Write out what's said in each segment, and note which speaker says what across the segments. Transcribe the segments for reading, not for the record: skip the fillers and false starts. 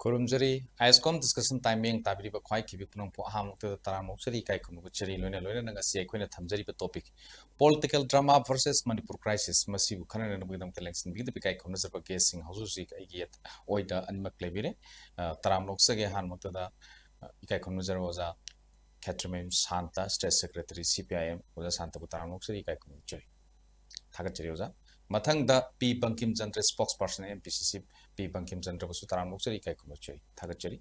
Speaker 1: Kurumjari, ISCOM discussion timing tabiri ba khwai kibi punang po aham to taramok sari kai kunu chari loina loina nanga si akoina thamjari ba topic political drama versus Manipur crisis masi bu khana na bugdam election bi de kai kunu zaba guessing hausu si kai giat oida animak lebire taramok sage han mota da kai kunu zara waza Catherine Santa State Secretary CPIM waza Santa bu taramok sari kai kunu chari thagat chari waza Mathang da P Bankim Chandra spokesperson MPCC P Bankim Chandra ko sutaram muksari kai kuno choi thagat chari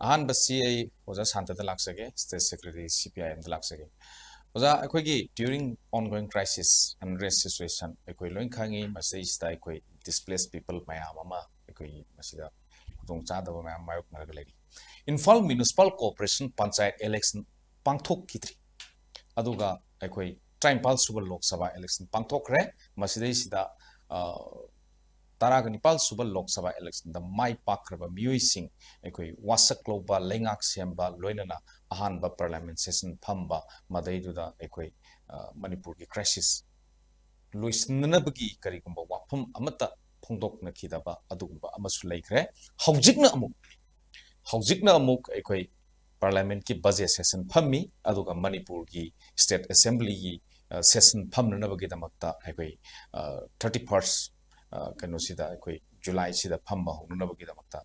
Speaker 1: ahan basi ai oja santa da laksage state secretary CPIM da laksage oja akoi gi during ongoing crisis and unrest situation akoi loin khangi masai sta akoi displaced people mayam ama akoi masida dong cha da mayam mayok na lagi Imphal municipal corporation panchayat election pangthok kitri aduga akoi Triumpal Suba Lok Sabha election pangthokre masidai sida taraga nipal Suba Lok Sabha election the mai pakraba miui sing ekoi wasak loba lengak semba loinana ahanba parliament session phamba madai duda ekoi Manipur ki crisis loisnanabagi karigumba wafam amata phongdokna khidaba adugumba amasu laikre haujikna amuk ekoi Parliament ki budget session phammi aduga Manipur ki state assembly ki session phamna bagi damakta ekoi 31st kanu sida ekoi July sida phamma honu bagi damakta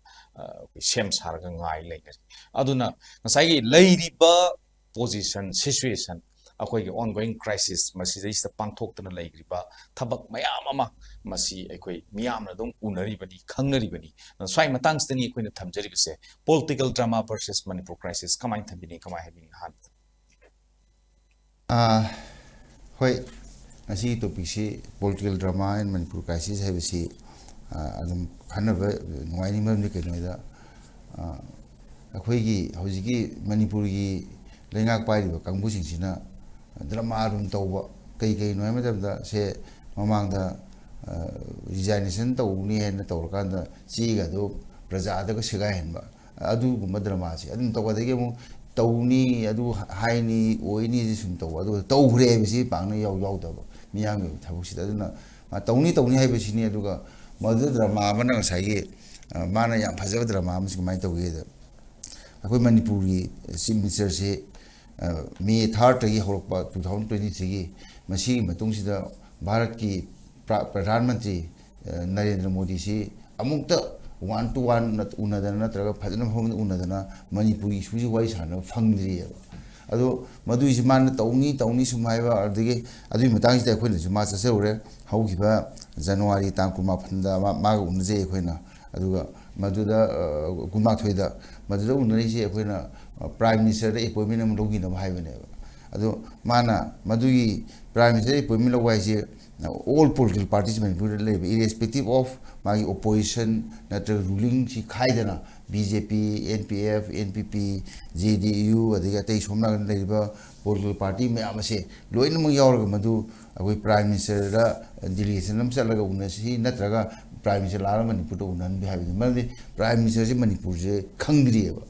Speaker 1: sem sarga ngai leine aduna nasai gi leiriba position situation akoi gi ongoing crisis masi da pangthokna leiriba thabak mayam ama masi ekoi miyamna dum unari bani khangnari bani swai matang stani ekoi na thamjari bise political drama versus Manipur crisis kamai thambini kamai habini han
Speaker 2: hoi asi topic si political drama and Manipur crisis hai bisi adum khanaba nuai ni mam ni ke noida akhoi gi hoji gi Manipur gi lengak pai ba kangbu sing sina drama rum tawba kai noi ma da se mamang da resignation tawni hen tawrkan da chi ga do praja da ga siga hen ba adu gum drama si adum tawba de ge mu tawni adu haini oini ji sum taw adu tawre bisi pangna yaw da ba miyang yu thabu si da na tawni hai bisi ni adu ga madu drama ba na sai ge mana yam phajab drama ma si mai tawge da akoi Manipur gi chief minister se May 3rd gi horokpa 2023 gi masi matung sida Bharat ki Pradhan Mantri Narendra Modi si amukta 1-to-1 unadana natraga phajana phom unadana Manipuri suji wai sana phangdri ado madu is man tawni sumaiba adege adu matang sida khoina juma sa seure haugiba January tang kuma phanda ma unje khoina aduga maduda kuma thoida maduda unari si khoina Prime Minister appointment am logi na bhaibane ado mana madugi Prime Minister appointment logwai si all political parties irrespective of magi opposition natra ruling si khaidana BJP NPF NPP JDU adiga tai somna leiba political party me amase loina mo yawarga madu akoi Prime Minister da delegation am salaga unasi natraga Prime Minister lara Manipur to unan bi habi madi Prime Minister si Manipur je khangdrieba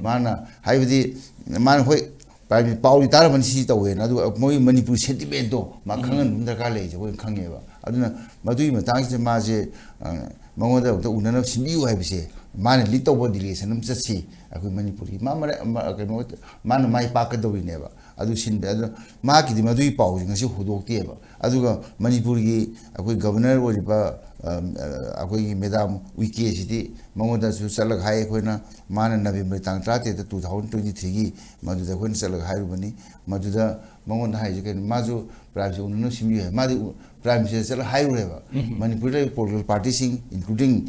Speaker 2: mana haibidi man hoi Prime Pauli Taraman si tawe na du moi Manipur sentiment do ma khangan dum darkar le je hoi khangeba aduna madui matang se ma je mangoda to unana simiu haibise mana lito bo delegation am chasi akoi Manipur ki ma kano man mai pa ka do neba adu sin adu ma ki di madui pau ngasi hudok tieba aduga Manipur gi akoi governor oriba akoi Madam Wiki sidi mangoda su salag hai khoina mana November tang 30 2023 gi maduda khoin salag hai rubani maduda mangoda hai je ken maju prime unno simi hai madu prime minister salag hai reba Manipur political party sing including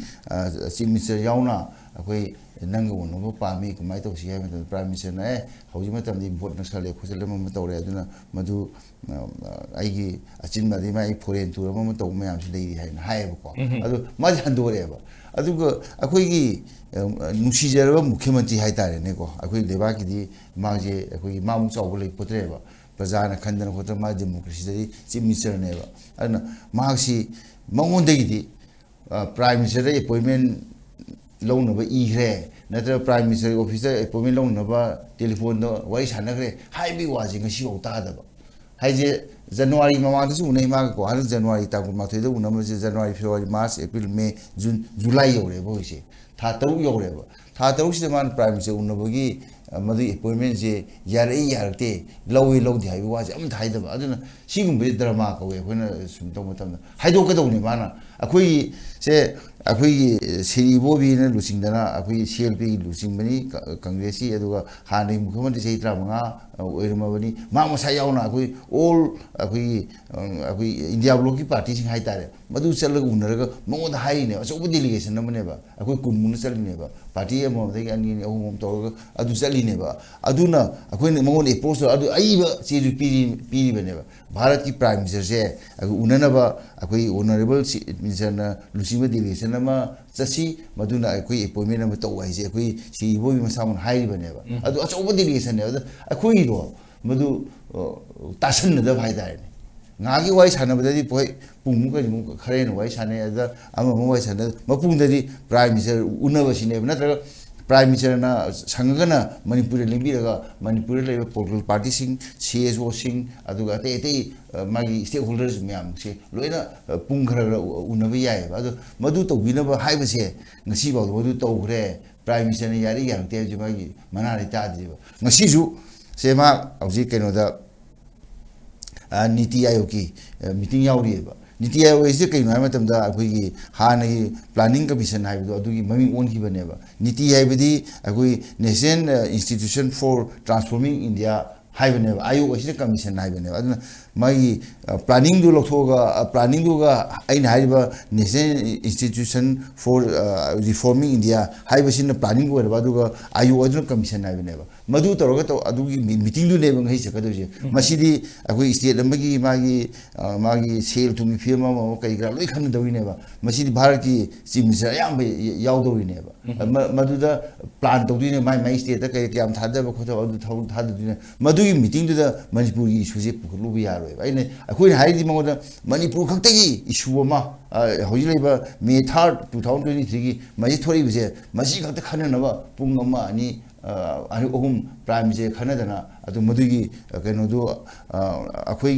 Speaker 2: chief minister yauna akoi nang uno pa mi kumai to si hai prime minister na hauji matam di vote na sale khosel ma tawre aduna madu aigi achin madi mai foreign tour ma to ma yam si lei hai na hai ko adu ma handore ba adu ko akoi gi nusi jaraba mukhyamantri hai tare ne ko akoi leba ki di ma je akoi ma mu chaw le potre ba prajana khandana khotra ma democracy dari chief minister ne ba aduna ma si mangon de gi di prime minister appointment loan ba igre natra prime minister officer appointment loan ba telephone do wai sanagre hai bi wa jing si ota da ba hai je January mama da su nei ma ko har January ta ko ma thoi da una ma January February March April May June July yore bo se ꯊꯥ 3 ꯌꯧꯔꯦꯕ ꯊꯥ 3 ꯁꯤꯗ ꯃꯥꯅ prime minister ꯎꯅꯕꯒꯤ ꯃꯗꯨ ꯑꯦꯄꯣꯏꯟꯃꯦꯟꯁꯦ ꯌꯥꯔꯛꯏ ꯌꯥꯔꯛꯇꯦ ꯂꯧꯏ ꯂꯧꯗꯦ ꯍꯥꯏꯕ ꯋꯥꯁꯦ ꯑꯃꯇ ꯍꯥꯏꯗꯕ ꯑꯗꯨꯅ ꯁꯤꯒꯨꯝꯕꯁꯤ ꯗ꯭ꯔꯃꯥ ꯀꯧꯋꯦ ꯑꯩꯈꯣꯏꯅ ꯁꯨꯝ ꯇꯧꯕ ꯃꯇꯝꯗ ꯍꯥꯏꯗꯣꯛꯀꯗꯧꯅꯤ ꯃꯥꯅ ꯑꯩꯈꯣꯏꯒꯤ ꯁꯦ ꯑꯩꯈꯣꯏꯒꯤ ꯁꯤꯔꯤ ꯏꯕꯣꯕꯤꯅ ꯂꯨꯆꯤꯡꯗꯅ ꯑꯩꯈꯣꯏꯒꯤ CLPꯒꯤ ꯂꯨꯆꯤꯡꯕꯅꯤ ꯀꯪꯒ꯭ꯔꯦꯁꯀꯤ ꯑꯗꯨꯒ ꯍꯥꯟꯅꯒꯤ ꯃꯨꯈ꯭ꯌ ꯃꯟꯇ꯭ꯔꯤ ꯆꯍꯤ 35 ꯑꯣꯏꯔꯝꯃꯕꯅꯤ ꯃꯥ ꯃꯁꯥ ꯌꯥꯎꯅ ꯑꯩꯈꯣꯏ ꯑꯣꯜ ꯑꯩꯈꯣꯏ ꯏꯟꯗꯤꯌꯥ ꯕ꯭ꯂꯣꯛꯀꯤ ꯄꯥꯔꯇꯤꯁꯤꯡ ꯍꯥꯏꯇꯥꯔꯦ ꯃꯗꯨ ꯆꯠꯂꯒ ꯎꯅꯔꯒ ꯃꯉꯣꯟꯗ ꯍꯥꯏꯔꯤꯅꯦꯕ ꯑꯆꯧꯕ ꯗꯦꯂꯤꯒꯦꯁꯟ ꯑꯃꯅꯦꯕ ꯑꯩꯈꯣꯏ 10ꯃꯨꯛꯅ ꯆꯠꯂꯤꯅꯦꯕ ꯄꯥꯔꯇꯤ ꯑꯃꯃꯝꯗꯒꯤ 2 3 ꯇꯧꯔꯒ ꯑꯗꯨ ꯆꯠꯂꯤꯅꯦꯕ ꯑꯗꯨꯅ ꯑꯩꯈꯣꯏꯅ ꯃꯉꯣꯟꯗ ꯑꯦꯄ꯭ꯔꯣꯆ ꯇꯧꯔ ꯑꯗꯨ ꯑꯏꯕ ꯆꯦꯁꯨ ꯄꯤꯔꯤꯕꯅꯦꯕ भारत की प्राइम मिनिस्टर से उननब अखोई ऑनरेबल मिनिस्टर लुचिंग डेलीगेशन चसी मधुना अखोई अपॉइंटमेंट अम तौ हाइसे अखोई सी इबोबी मसामन हाइरिबनेबा अदु अचौबा डेलीगेशन ने अखोई रो मधु तासनदब हाइदारे nga기 와이 사나버द디 보이 뿡무가 좀 खरेन 와이 사네 अदा अम वाई साने मपुंददी प्राइम मिनिस्टर उनबसिने नत्रगा प्राइम मिनिस्टर ना संगना मणिपुर लिंबिरगा मणिपुर लेबा पॉलिटिकल पार्टी सिंग CSO सिंग अदुगा अते अते मागी स्टेक होल्डर्स म्याम से लोइना पुंग खरगा उनबा याय अदु मदु तौबिनबा हाइबसे ngasi बाव मदु तौग्रे प्राइम मिनिस्टर ने यारी यारते जे मागी मनारि तादिबा ngasi जु सेमा हौजि केनोदा नीति आयोग की मीटिंग यावरीबा नीति आयोग से कई हाँ प्लानिंग कमीशन है ममिंग ओनखीबनेबा नीति है national institution for transforming India हाइबनेबा आयोग से कमीशन हाइबनेबा मागी प्लानिंग दो लौथोगा प्लानिंग दोगा national institution for reforming India हाइबसिन प्लानिंग ओरबा दुगा आयोग अदुन कमीशन हाइबनेबा मधु तौरगा तो अदुगी मीटिंग दु नेबा ngei सकदोजे मसिदी अखोई स्टेट अमगी मागी सेल तुमी फिल्म अम कई ग्रा लोई खन दविनेबा मसिदी भारत की चीफ मिनिस्टर याम याउदोइनेबा मधुदा प्लान तौदिने माई स्टेट कई क्याम थादबा खोथ अदु थौ थादुने मधुगी मीटिंग दुदा मणिपुर की इशूजे पुखलुबा यारोइबा आइने अखोई हाइदि मंगोदा मणिपुर खक्तगी इशू अमा हौजि लेबा मे 3 2023 की मजि थोरिबसे मसि खक्त खननबा पुंग अमा अनि अहम प्राइम मिनिस्टर खनदना अदु मधुगी कनोदो अखोई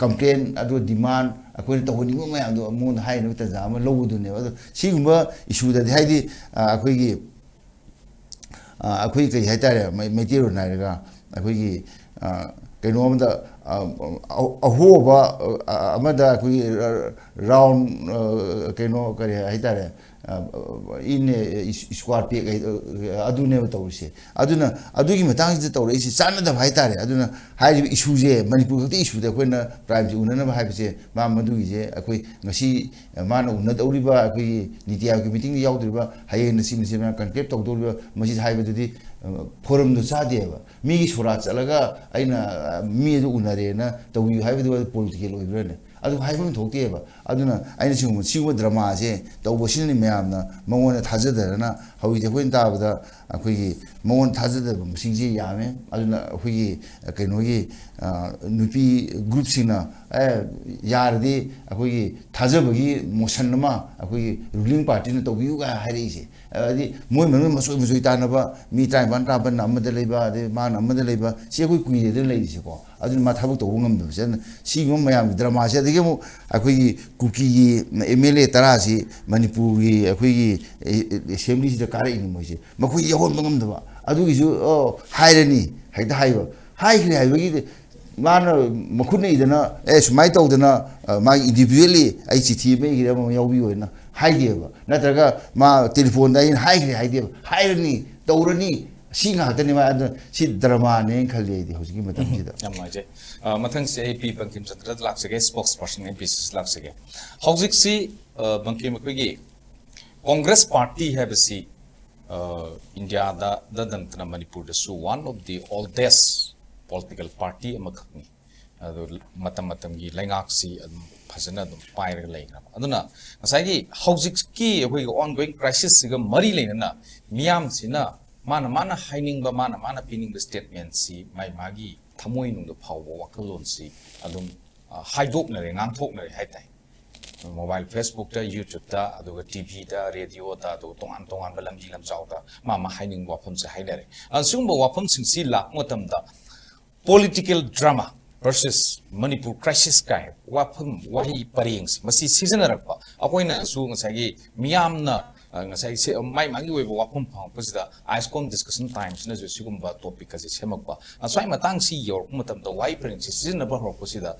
Speaker 2: कंप्लेन अदु डिमांड अखोई तौनिंग मयाम दो मोन हाइनो तजा अमा लौबुदुने अदु सिगुंबा इशू ददि हाइदि अखोई कई हाइतारे मेटेरो नाइरगा अखोई कनो अमदा अहोबा अमदा अखोई राउंड कनो करे हाइतारे इन स्क्वाड पे अदुने तौरसे अदुना अदुगी मतांग से तौरइसे चानदब हाइतारे अदुना हाइबि इशूजे मणिपुर खते इशूदे अखोइना प्राइम से उननब हाइबसे मा मदुगिजे अखोई ngasi माना उन्न तौरिबा अखोई नीति आयोग की मीटिंग याउद्रिबा हाये नसी मिसे मा कंक्लेप तौदोरिबा मसि हाइबदुदि फोरम दु चादेबा मिगी सोरा चलगा आइना मी दु उनरेना तौबि हाइबदु पॉलिटिकल ओइब्रने अदु हाइबम थोक्तेबा अदुना आइना सिगुम ड्रामा से तौबसिनि म्यामना मंगोन थाजदरना हौइदे होइन ताबदा अखोई मंगोन थाजदब मसिंजे यामे अदुना अखोई कइनोगी नुपी ग्रुप सिना यारदि अखोई थाजबगी मोशन मा अखोई रूलिंग पार्टी ने तौबियुगा हाइरिसे अदि मोय मन मसोय मसोय तानबा मी ट्राइबन ट्राबन अमदा लेबा अदि मान अमदा लेबा से अखोई कुइदे लेदिसेको अदुन मा थाबक तौब ngамदबसे सिगुम मयाम ड्रामा से अदि मु अखोई कुकी MLA 10 से मणिपुर की अखोई असेंबली से कारेनि मोइसे मखोई यहोन ngамदबा अदुगिसु हाइरनी हेक्ता हाइबा हाइख्रे हाइबगी मान मखुन इदना सुमाइ तौदना मा इंडिविजुअली आई चिठी मे गिरा म याउबी होइना हाइदेबा नत्रगा मा टेलीफोन दाइन हाइख्रे हाइदेबा हाइरनी तौरनी सिंगा हतनी मा सि ड्रामा ने खलियदि होजगी मतम सिदा
Speaker 1: यमनाजे मथंग से AP Bankim Chandra लाक्सगे spokes person MP लाक्सगे हौजिक सी बंकिम मखगी कांग्रेस पार्टी हैबसी इंडिया दा ददंतना मणिपुर दसु one of the oldest political party amakni adu matam gi laingak si phajana dum pairag leina aduna ngasai gi housik ki hoi ongoing crisis siga mari leina miyam sina mana haining ba mana pining the statement si mai magi thamoi nung do phawo wakalon si adum haidok na re ngang thok na re haitai mobile Facebook da YouTube da aduga TV da radio da do tongan balamji lamjau da ma haining wafam se haidare ansungba wafam sing si lak motam da political drama versus Manipur crisis kai wafam wahi parings masi season rakpa akoina su ngasagi miyamna ngasai se mai magi we wa phom phang pasida ISCOM discussion times na ju sigumba topic kasi semakpa aswai matang si yor matam da wai pring si sin na ba hor pasida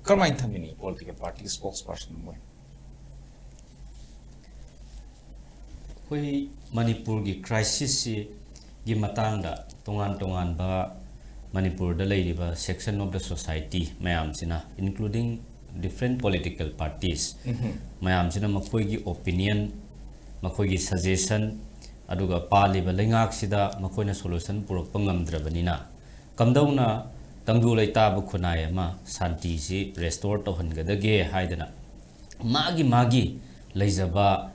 Speaker 1: karmain thamini political party spokesperson mo
Speaker 3: koi Manipur gi crisis si gi matang da tongan ba Manipur da leiriba section of the society mayam sina including different political parties mayam sina makoi gi opinion makoi gi suggestion aduga paliba lengak sida makoi na solution purok pangamdrabanina kamdauna tangdu leita bu khunai ma santi si restore to hangadage haidana magi leijaba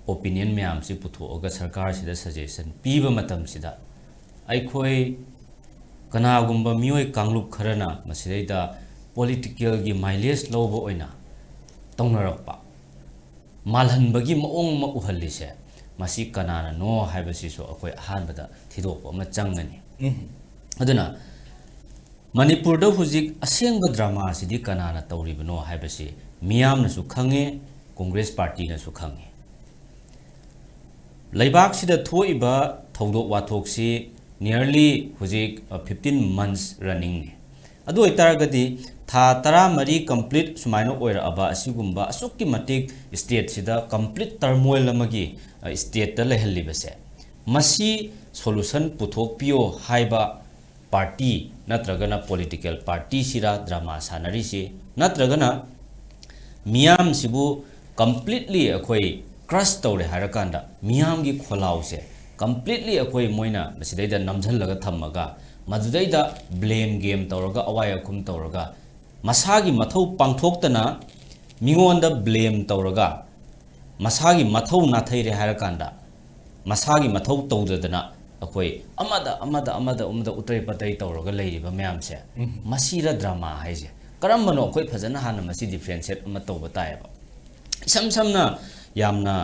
Speaker 3: opinion mayam si putho oga sarkar sida suggestion piba matam sida aikhoi kanagumba mioi kanglup kharana masidaida political gi mileage lobo oina tongnarakpa malhanbagi maong ma uhallise masi kanana no haibasi so akoi ahanbada thidokpa ma changani aduna Manipur da hujik asengba drama sidi kanana tawribano haibasi miyam na su khange Congress party na su khange laibak sida thoiba thodok wathok si nearly hujik 15 months running ne adu itaragadi tha tara mari complete sumaino oira aba asigumba asukki matik state sida complete turmoil amagi state ta lehalibase masi solution puthok pio haiba party natragana political party sira drama sanari si natragana miyam sibu completely akhoi crush tawre harakanda miyam gi kholau se completely akoi moina masidaida namjhallaga thammaga madudaida blame game tawraga awaya khum tawraga masagi mathau pangthoktana mingonda blame tawraga masagi mathau na thaire harakanda masagi mathau tawdadana akoi amada utrai patai tawraga leiriba mayamse masira drama haise karambano akoi phajana hana masi differentiate ama tawba taiba samna yamna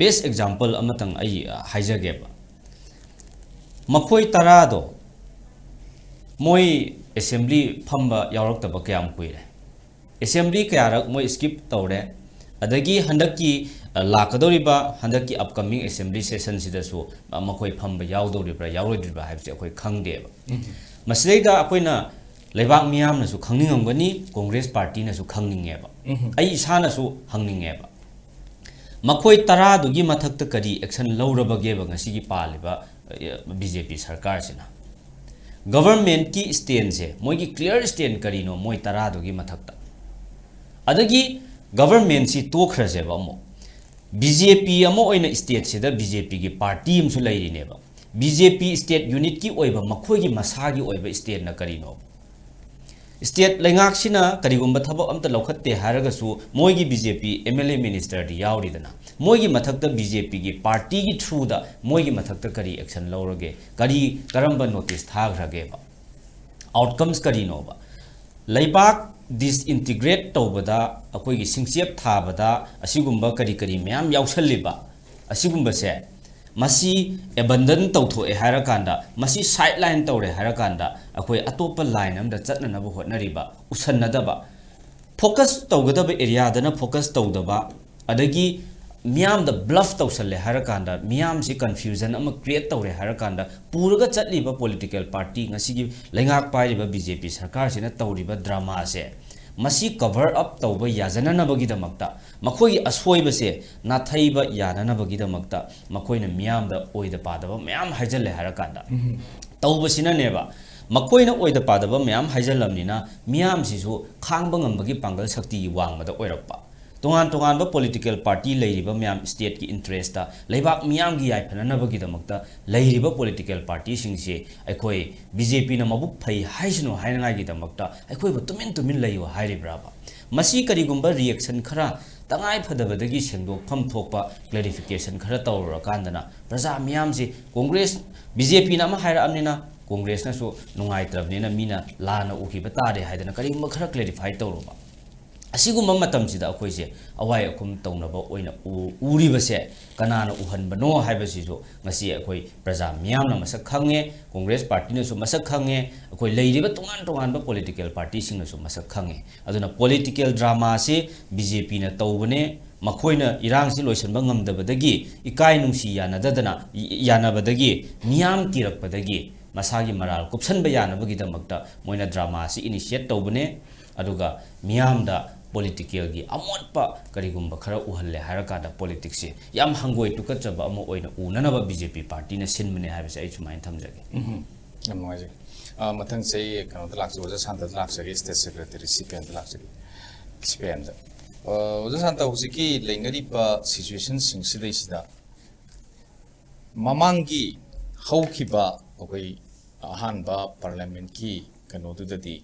Speaker 3: best example amatang ai haijageba makoi tarado moi assembly phamba yawrak taba kyam kuire assembly kyarak moi skip tawre adagi handaki lakadoriba handaki upcoming assembly session sidasu makoi phamba yawdoribra yawrodibra haibse akoi khangdeba masleida akoina leibak miyam na su khangningam Congress party na su khangningeba ai isana su hangningeba makoi tara dugi mathakta kari action lawrabageba ngasigi paliba BJP sarkar sina government ki stand se moi ki clear stand kari no moi tara dugi mathakta adagi government si tokhrase ba mo BJP amo oina state sida BJP gi party am su lairi ne ba BJP state unit ki oiba makhoi gi masagi oiba state na kari no state lengak sina karigumba thabo amta lokhatte haraga su moigi BJP MLA minister di yauri dana moigi mathakta BJP gi party gi through da moigi mathakta kari action lawrage kari karamba notice thagrage ba outcomes kari no ba laibak disintegrate tawbada akoi gi singsiap thabada asigumba kari myam yausalliba asigumba se masi abandon tawtho e harakanda masi sideline tawre harakanda akoi atopa line amda chatna na hotnariba usannadaba focus tawgadaba area dana focus tawdaba adagi miyam da bluff tawsalle harakanda miyam si confusion ama create tawre harakanda puraga chatliba political party ngasigi lengak pairiba BJP sarkar sina tawriba drama se masi cover up tawba yazana nabagi damakta makoi ashoibase na thaiba yana nabagi damakta makoi na miyam da oida padaba miyam hajalle harakanda tawba sina neba makoi na oida padaba miyam hajalamnina miyam sisu khangba ngambagi pangal shakti wangmada oirakpa tongan ba political party leiriba miyam state ki interest ta leibak miyam gi yai phananabagi damakta leiriba political party singse aikoi BJP na mabuk phai haisno hainangai gi damakta aikoi ba tumin leiwa hairibraba masi karigumba reaction khara tangai phadabadagi sengdok pham thokpa clarification khara tawra kandana praja miyam si Congress BJP na ma haira amnina Congress na su nungai trabnina mina lana ukiba tare haidana karigumba khara clarify tawroba asigumba matamsida akoise awai akum tawnaba oina uribase kanana uhanbano haibasiso ngasi akoi praja miyamna masak khange Congress party na su masak khange akoi leiriba tongan ba political party sing na su masak khange aduna political drama se BJP na tawbane ꯃꯈꯣꯏꯅ ꯏꯔꯥꯡꯁꯤ ꯂꯣꯏꯁꯤꯟꯕ ꯉꯝꯗꯕꯗꯒꯤ ꯏꯀꯥꯏ ꯅꯨꯡꯁꯤ ꯌꯥꯅꯕꯗꯒꯤ ꯃꯤꯌꯥꯝ ꯀꯤꯔꯛꯄꯗꯒꯤ ꯃꯁꯥꯒꯤ ꯃꯔꯥꯜ ꯀꯨꯞꯁꯟꯕ ꯌꯥꯅꯕꯒꯤꯗꯃꯛꯇ ꯃꯣꯏꯅ drama ꯑꯁꯤ ꯏꯅꯤꯁꯤꯌꯦꯠ ꯇꯧꯕꯅꯦ ꯑꯗꯨꯒ ꯃꯤꯌꯥꯝꯗ ꯄꯣꯂꯤꯇꯤꯀꯦꯜꯒꯤ ꯑꯃꯣꯠꯄ ꯀꯔꯤꯒꯨꯝꯕ ꯈꯔ ꯎꯍꯜꯂꯦ ꯍꯥꯏꯔꯀꯥꯟꯗ ꯄꯣꯂꯤꯇꯤꯛꯁꯁꯤ ꯌꯥꯝ ꯍꯪꯒꯣꯏ ꯇꯨꯀꯠꯆꯕ ꯑꯃ ꯑꯣꯏꯅ ꯎꯅꯅꯕ BJP ꯄꯥꯔꯇꯤꯅ ꯁꯤꯟꯕꯅꯦ ꯍꯥꯏꯕꯁꯦ ꯑꯩ ꯁꯨꯃꯥꯏꯅ ꯊꯝꯖꯒꯦ
Speaker 1: ꯌꯥꯝ ꯅꯨꯡꯉꯥꯏꯖꯩ ꯃꯊꯪ ꯆꯍꯤ ꯀꯩꯅꯣꯗ ꯂꯥꯛꯆꯒꯦ ꯑꯣꯖꯥ ꯁꯥꯟꯇꯗ ꯂꯥꯛꯆꯒꯦ ꯁ꯭ꯇꯦꯠ ꯁꯦꯀ꯭ꯔꯦꯇꯔꯤ CPNꯗ ꯂꯥꯛꯆꯒꯦ CPNꯗ ꯑꯣꯖꯥ ꯁꯥꯟꯇ ꯍꯧꯖꯤꯛꯀꯤ ꯂꯩꯅꯔꯤꯕ ꯁꯤꯆꯨꯋꯦꯁꯟꯁꯤꯡꯁꯤꯗꯩꯁꯤꯗ ꯃꯃꯥꯡꯒꯤ ꯍꯧꯈꯤꯕ ꯑꯩꯈꯣꯏ ꯑꯍꯥꯟꯕ ꯄꯥꯔꯂꯤꯌꯥꯃꯦꯟꯠꯀꯤ ꯀꯩꯅꯣꯗꯨꯗꯗꯤ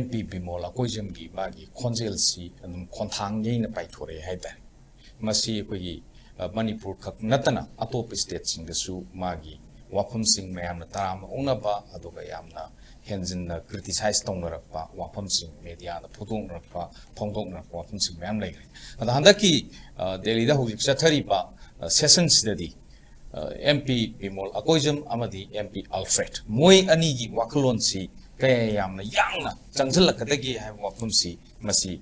Speaker 1: MP ꯕꯤꯃꯣꯜ ꯑꯀꯣꯏꯖꯝꯒꯤ ꯃꯥꯒꯤ ꯈꯣꯟꯖꯦꯜꯁꯤ ꯑꯗꯨꯝ ꯈꯣꯟꯊꯥꯡ ꯌꯩꯅ ꯄꯥꯏꯊꯣꯔꯛꯑꯦ ꯍꯥꯏꯇꯥꯔꯦ ꯃꯁꯤ ꯑꯩꯈꯣꯏꯒꯤ ꯃꯅꯤꯄꯨꯔ ꯈꯛ ꯅꯠꯇꯅ ꯑꯇꯣꯞꯄ ꯁ꯭ꯇꯦꯠꯁꯤꯡꯗꯁꯨ ꯃꯥꯒꯤ ꯋꯥꯐꯝꯁꯤꯡ ꯃꯌꯥꯝꯅ ꯇꯔꯥꯝꯅ ꯑꯣꯛꯅꯕ ꯑꯗꯨꯒ ꯌꯥꯝꯅ ꯍꯦꯟꯖꯤꯟꯅ ꯀ꯭ꯔꯤꯇꯤꯁꯥꯏꯖ ꯇꯧꯅꯔꯛꯄ ꯋꯥꯐꯝꯁꯤꯡ ꯃꯦꯗꯤꯌꯥꯗ ꯐꯣꯡꯗꯣꯛꯅꯔꯛꯄ ꯋꯥꯐꯝꯁꯤꯡ ꯃꯌꯥꯝ ꯂꯩꯈ꯭ꯔꯦ ꯑꯗ ꯍꯟꯗꯛꯀꯤ ꯗꯦꯜꯂꯤꯗ ꯍꯧꯖꯤꯛ ꯆꯠꯊꯔꯤꯕ ꯁꯦꯁꯟꯁꯤꯗꯗꯤ MP ꯕꯤꯃꯣꯜ ꯑꯀꯣꯏꯖꯝ ꯑꯃꯗꯤ MP ꯑꯜꯐ꯭ꯔꯦꯗ ꯃꯣꯏ ꯑꯅꯤꯒꯤ ꯋꯥꯈꯜꯂꯣꯟꯁꯤ ꯀꯌꯥ ꯌꯥꯝꯅ ꯌꯥꯡꯅ ꯆꯪꯁꯤꯜꯂꯛꯀꯗꯒꯦ ꯍꯥꯏꯕ ꯋꯥꯐꯝꯁꯤ ꯃꯁꯤ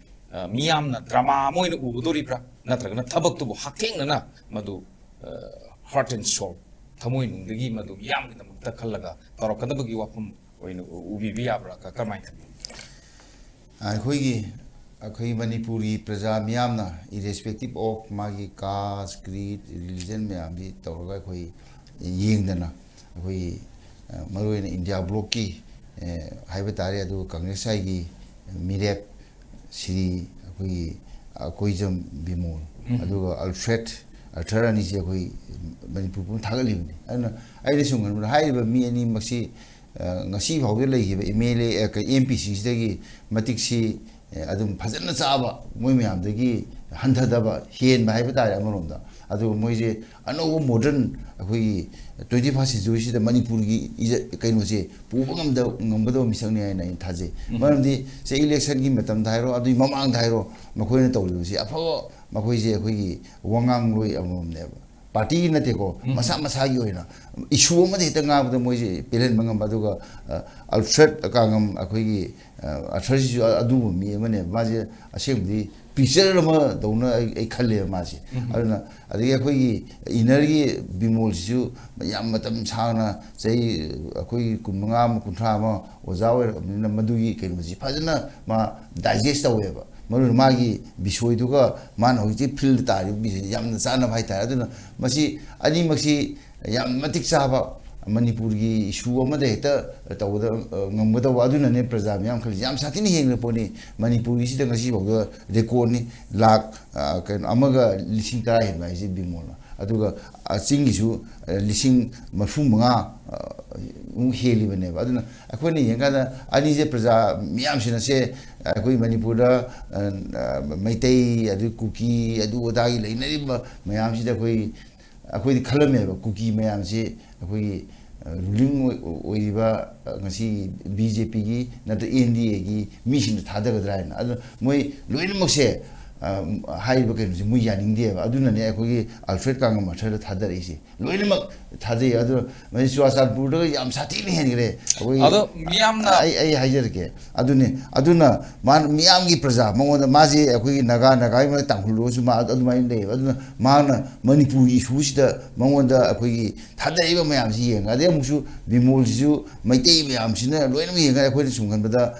Speaker 1: ꯃꯤꯌꯥꯝꯅ ꯗ꯭ꯔꯃꯥ ꯑꯃ ꯑꯣꯏꯅ ꯎꯒꯗꯣꯔꯤꯕ꯭ꯔꯥ ꯅꯠꯇ꯭ꯔꯒꯅ ꯊꯕꯛꯇꯨꯕꯨ ꯍꯛꯊꯦꯡꯅꯅ ꯃꯗꯨ ꯍꯥꯔꯠ ꯑꯦꯟ ꯁꯣꯜ ꯊꯃꯣꯏꯅꯨꯡꯗꯒꯤ ꯃꯗꯨ ꯃꯤꯌꯥꯝꯒꯤꯗꯃꯛꯇ ꯈꯜꯂꯒ ꯇꯧꯔꯛꯀꯗꯕꯒꯤ ꯋꯥꯐꯝ ꯑꯣꯏꯅ ꯎꯕꯤꯕ ꯌꯥꯕ꯭ꯔꯥ ꯀꯔꯝꯍꯥꯏꯅ ꯊꯝꯕꯤ
Speaker 2: ꯑꯩꯈꯣꯏ ꯃꯅꯤꯄꯨꯔꯤ ꯄ꯭ꯔꯖꯥ ꯃꯤꯌꯥꯝꯅ ꯏꯔꯦꯁꯄꯦꯛꯇꯤꯞ ꯑꯣꯐ ꯃꯥꯒꯤ ꯀꯥꯁ ꯀ꯭ꯔꯤꯗ ꯔꯤꯂꯤꯖꯟ ꯃꯌꯥꯝꯁꯤ ꯇꯧꯔꯒ ꯑꯩꯈꯣꯏ ꯌꯦꯡꯗꯅ ꯑꯩꯈꯣꯏ ꯃꯔꯨꯑꯣꯏꯅ ꯏꯟꯗꯤꯌꯥ ꯕ꯭ꯂꯣꯛꯀꯤ ꯍꯥꯏꯕ ꯇꯥꯔꯦ ꯑꯗꯨꯒ ꯀꯪꯒ꯭ꯔꯦꯁ ꯁꯥꯏꯒꯤ ꯃꯤꯔꯦꯞ ꯁ꯭ꯔꯤ ꯑꯩꯈꯣꯏꯒꯤ ꯑꯀꯣꯏꯖꯝ ꯕꯤꯃꯣꯜ ꯑꯗꯨꯒ ꯑꯜꯐ꯭ꯔꯦꯗ ꯑꯥꯔꯊꯔ ꯑꯅꯤꯁꯤ ꯑꯩꯈꯣꯏ ꯃꯅꯤꯄꯨꯔ ꯄꯨꯝꯕ ꯊꯥꯒꯠꯂꯤꯕꯅꯤ ꯑꯗꯨꯅ ꯑꯩꯅ ꯁꯨꯝ ꯈꯟꯕꯗ ꯍꯥꯏꯔꯤꯕ ꯃꯤ ꯑꯅꯤꯃꯛꯁꯤ ꯉꯁꯤ ꯐꯥꯎꯗ ꯂꯩꯈꯤꯕ MLA MPsꯤꯡꯁꯤꯗꯒꯤ ꯃꯇꯤꯛꯁꯤ ꯑꯗꯨꯝ ꯐꯖꯅ ꯆꯥꯕ ꯃꯣꯏ ꯃꯌꯥꯝꯗꯒꯤ ꯍꯟꯊꯗꯕ ꯍꯦꯟꯕ ꯍꯥꯏꯕ ꯇꯥꯔꯦ ꯑꯃꯔꯣꯝꯗ ꯑꯗꯨꯒ ꯃꯣꯏꯁꯦ ꯑꯅꯧꯕ ꯃꯣꯗꯔꯟ ꯑꯩꯈꯣꯏꯒꯤ 21st ꯁꯦꯟꯆꯨꯔꯤꯁꯤꯗ ꯃꯅꯤꯄꯨꯔꯒꯤ ꯀꯩꯅꯣꯁꯦ ꯄꯨꯕ ꯉꯝꯒꯗꯕ ꯃꯤꯁꯛꯅꯤ ꯍꯥꯏꯅ ꯑꯩꯅ ꯊꯥꯖꯩ ꯃꯔꯝꯗꯤ ꯁꯦ ꯏꯂꯦꯛꯁꯟꯒꯤ ꯃꯇꯝꯗ ꯍꯥꯏꯔꯣ ꯑꯗꯨꯒꯤ ꯃꯃꯥꯡꯗ ꯍꯥꯏꯔꯣ ꯃꯈꯣꯏꯅ ꯇꯧꯔꯤꯕꯁꯤ ꯑꯐꯕ ꯃꯈꯣꯏꯁꯦ ꯑꯩꯈꯣꯏꯒꯤ ꯋꯥꯉꯥꯡꯂꯣꯏ ꯑꯃꯃꯝꯅꯦꯕ ꯄꯥꯔꯇꯤꯒꯤ ꯅꯠꯇꯦꯀꯣ ꯃꯁꯥ ꯃꯁꯥꯒꯤ ꯑꯣꯏꯅ ꯏꯁꯨ ꯑꯃꯗ ꯍꯦꯛꯇ ꯉꯥꯡꯕꯗ ꯃꯣꯏꯁꯦ ꯄꯦꯜꯍꯟꯕ ꯉꯝꯕ ꯑꯗꯨꯒ ꯑꯜꯐ꯭ꯔꯦꯗ ꯀꯥꯡꯉꯝ ꯑꯩꯈꯣꯏꯒꯤ ꯑꯥꯔꯊꯔꯁꯤꯁꯨ ꯑꯗꯨꯒꯨꯝꯕ ꯃꯤ ꯑꯃꯅꯦꯕ ꯃꯥꯁꯦ ꯑꯁꯦꯡꯕꯗꯤ ꯄꯤꯛꯆꯔ ꯑꯃꯗꯧꯅ ꯑꯩ ꯈꯜꯂꯦꯕ ꯃꯥꯁꯦ ꯑꯗꯨꯅ ꯑꯗꯒꯤ ꯑꯩꯈꯣꯏꯒꯤ ꯏꯅꯔꯒꯤ ꯕꯤꯃꯣꯜꯁꯤꯁꯨ ꯌꯥꯝ ꯃꯇꯝ ꯁꯥꯡꯅ ꯆꯍꯤ ꯑꯩꯈꯣꯏꯒꯤ 25 ꯑꯃ 30 ꯑꯃ ꯑꯣꯖꯥ ꯑꯣꯏꯔꯛꯑꯕꯅꯤꯅ ꯃꯗꯨꯒꯤ ꯀꯩꯅꯣꯁꯤ ꯐꯖꯅ ꯃꯥ ꯗꯥꯏꯖꯦꯁ ꯇꯧꯋꯦꯕ ꯃꯔꯨꯑꯣꯏꯅ ꯃꯥꯒꯤ ꯕꯤꯁꯣꯏꯗꯨꯒ ꯃꯥꯅ ꯍꯧꯖꯤꯛꯇꯤ ꯐꯤꯜꯗ ꯇꯥꯔꯤꯕ ꯕꯤꯁꯣꯏꯗꯨꯌꯥꯝꯅ ꯆꯥꯟꯅꯕ ꯍꯥꯏꯇꯥꯔꯦ ꯑꯗꯨꯅ ꯃꯁꯤ ꯑꯅꯤꯃꯛꯁꯤ ꯌꯥꯝ ꯃꯇꯤꯛ ꯆꯥꯕ ꯃꯅꯤꯄꯨꯔꯒꯤ ꯏꯁꯨ ꯑꯃꯗ ꯍꯦꯛꯇ ꯇꯧꯕꯗ ꯉꯝꯒꯗꯧꯕ ꯑꯗꯨꯅꯅꯦ ꯄ꯭ꯔꯖꯥ ꯃꯌꯥꯝ ꯈꯜꯂꯤꯁꯤ ꯌꯥꯝ ꯁꯥꯊꯤꯅ ꯍꯦꯟꯈ꯭ꯔ ꯄꯣꯠꯅꯤ ꯃꯅꯤꯄꯨꯔꯒꯤꯁꯤꯗ ꯉꯁꯤꯐꯥꯎꯗ ꯔꯦꯀꯣꯔꯠꯅꯤ ꯂꯥꯛ ꯀꯩꯅꯣ 1,10,000 ꯍꯦꯟꯕ ꯍꯥꯏꯁꯤ ꯕꯤꯃꯣꯜꯅ ꯑꯗꯨꯒ ꯆꯤꯡꯒꯤꯁꯨ 35,000 ꯍꯦꯜꯂꯤꯕꯅꯦꯕ ꯑꯗꯨꯅ ꯑꯩꯈꯣꯏꯅ ꯌꯦꯡꯀꯥꯟꯗ ꯑꯅꯤꯁꯦ ꯄ꯭ꯔꯖꯥ ꯃꯤꯌꯥꯝꯁꯤꯅꯁꯦ ꯑꯩꯈꯣꯏ ꯃꯅꯤꯄꯨꯔꯗ ꯃꯩꯇꯩ ꯑꯗꯨ ꯀꯨꯀꯤ ꯑꯗꯨ ꯑꯗꯥꯒꯤ ꯂꯩꯅꯔꯤꯕ ꯃꯌꯥꯝꯁꯤꯗ ꯑꯩꯈꯣꯏꯗꯤ ꯈꯜꯂꯝꯃꯦꯕ ꯀꯨꯀꯤ ꯃꯌꯥꯝꯁꯤ ꯑꯩꯈꯣꯏꯒꯤ ꯔꯨꯂꯤꯡ ꯑꯣꯏꯔꯤꯕ ꯉꯁꯤ BJPꯒꯤ ꯅꯠꯇ꯭ꯔꯒ NDAꯒꯤ ꯃꯤꯁꯤꯡꯗ ꯊꯥꯗꯒꯗ꯭ꯔꯥ ꯍꯥꯏꯅ ꯑꯗꯨ ꯃꯣꯏ ꯂꯣꯏꯅꯃꯛꯁꯦ ꯍꯥꯏꯔꯤꯕ ꯀꯩꯅꯣꯁꯦ ꯃꯣꯏ ꯌꯥꯅꯤꯡꯗꯦꯕ ꯑꯗꯨꯅꯅꯦ ꯑꯩꯈꯣꯏꯒꯤ ꯑꯜꯐ꯭ꯔꯦꯗ ꯀꯥꯡꯉꯝ ꯑꯥꯔꯊꯔꯗ ꯊꯥꯗꯔꯛꯏꯁꯦ ꯂꯣꯏꯅꯃꯛ ꯊꯥꯖꯩ ꯑꯗꯨꯅ ꯃꯁꯤ ꯆꯨꯔꯥꯆꯥꯟꯄꯨꯔꯗꯒ ꯌꯥꯝ ꯁꯥꯊꯤꯅ ꯍꯦꯟꯈ꯭ꯔꯦ ꯑꯩ ꯍꯥꯏꯖꯔꯛꯀꯦ ꯑꯗꯨꯅ ꯃꯥꯅ ꯃꯤꯌꯥꯝꯒꯤ ꯄ꯭ꯔꯖꯥꯃꯉꯣꯟꯗ ꯃꯥꯁꯦ ꯑꯩꯈꯣꯏꯒꯤ ꯅꯥꯒꯥꯒꯤ ꯇꯥꯡꯈꯨꯜꯂꯨꯔꯁꯨ ꯃꯥ ꯑꯗꯨꯃꯥꯏꯅ ꯂꯩꯌꯦꯕ ꯑꯗꯨꯅ ꯃꯥꯅ ꯃꯅꯤꯄꯨꯔꯒꯤ ꯏꯁꯨꯁꯤꯗ ꯃꯉꯣꯟꯗ ꯑꯩꯈꯣꯏꯒꯤ ꯊꯥꯗꯔꯛꯏꯕ ꯃꯌꯥꯝꯁꯤ ꯌꯦꯡꯉꯒ ꯑꯗꯩ ꯑꯃꯨꯛꯁꯨ ꯕꯤꯃꯣꯜꯁꯤꯁꯨ ꯃꯩꯇꯩ ꯃꯌꯥꯝꯁꯤꯅ ꯂꯣꯏꯅꯃꯛ ꯌꯦꯡꯉꯒ ꯑꯩꯈꯣꯏꯅ ꯁꯨꯝ ꯈꯟꯕꯗ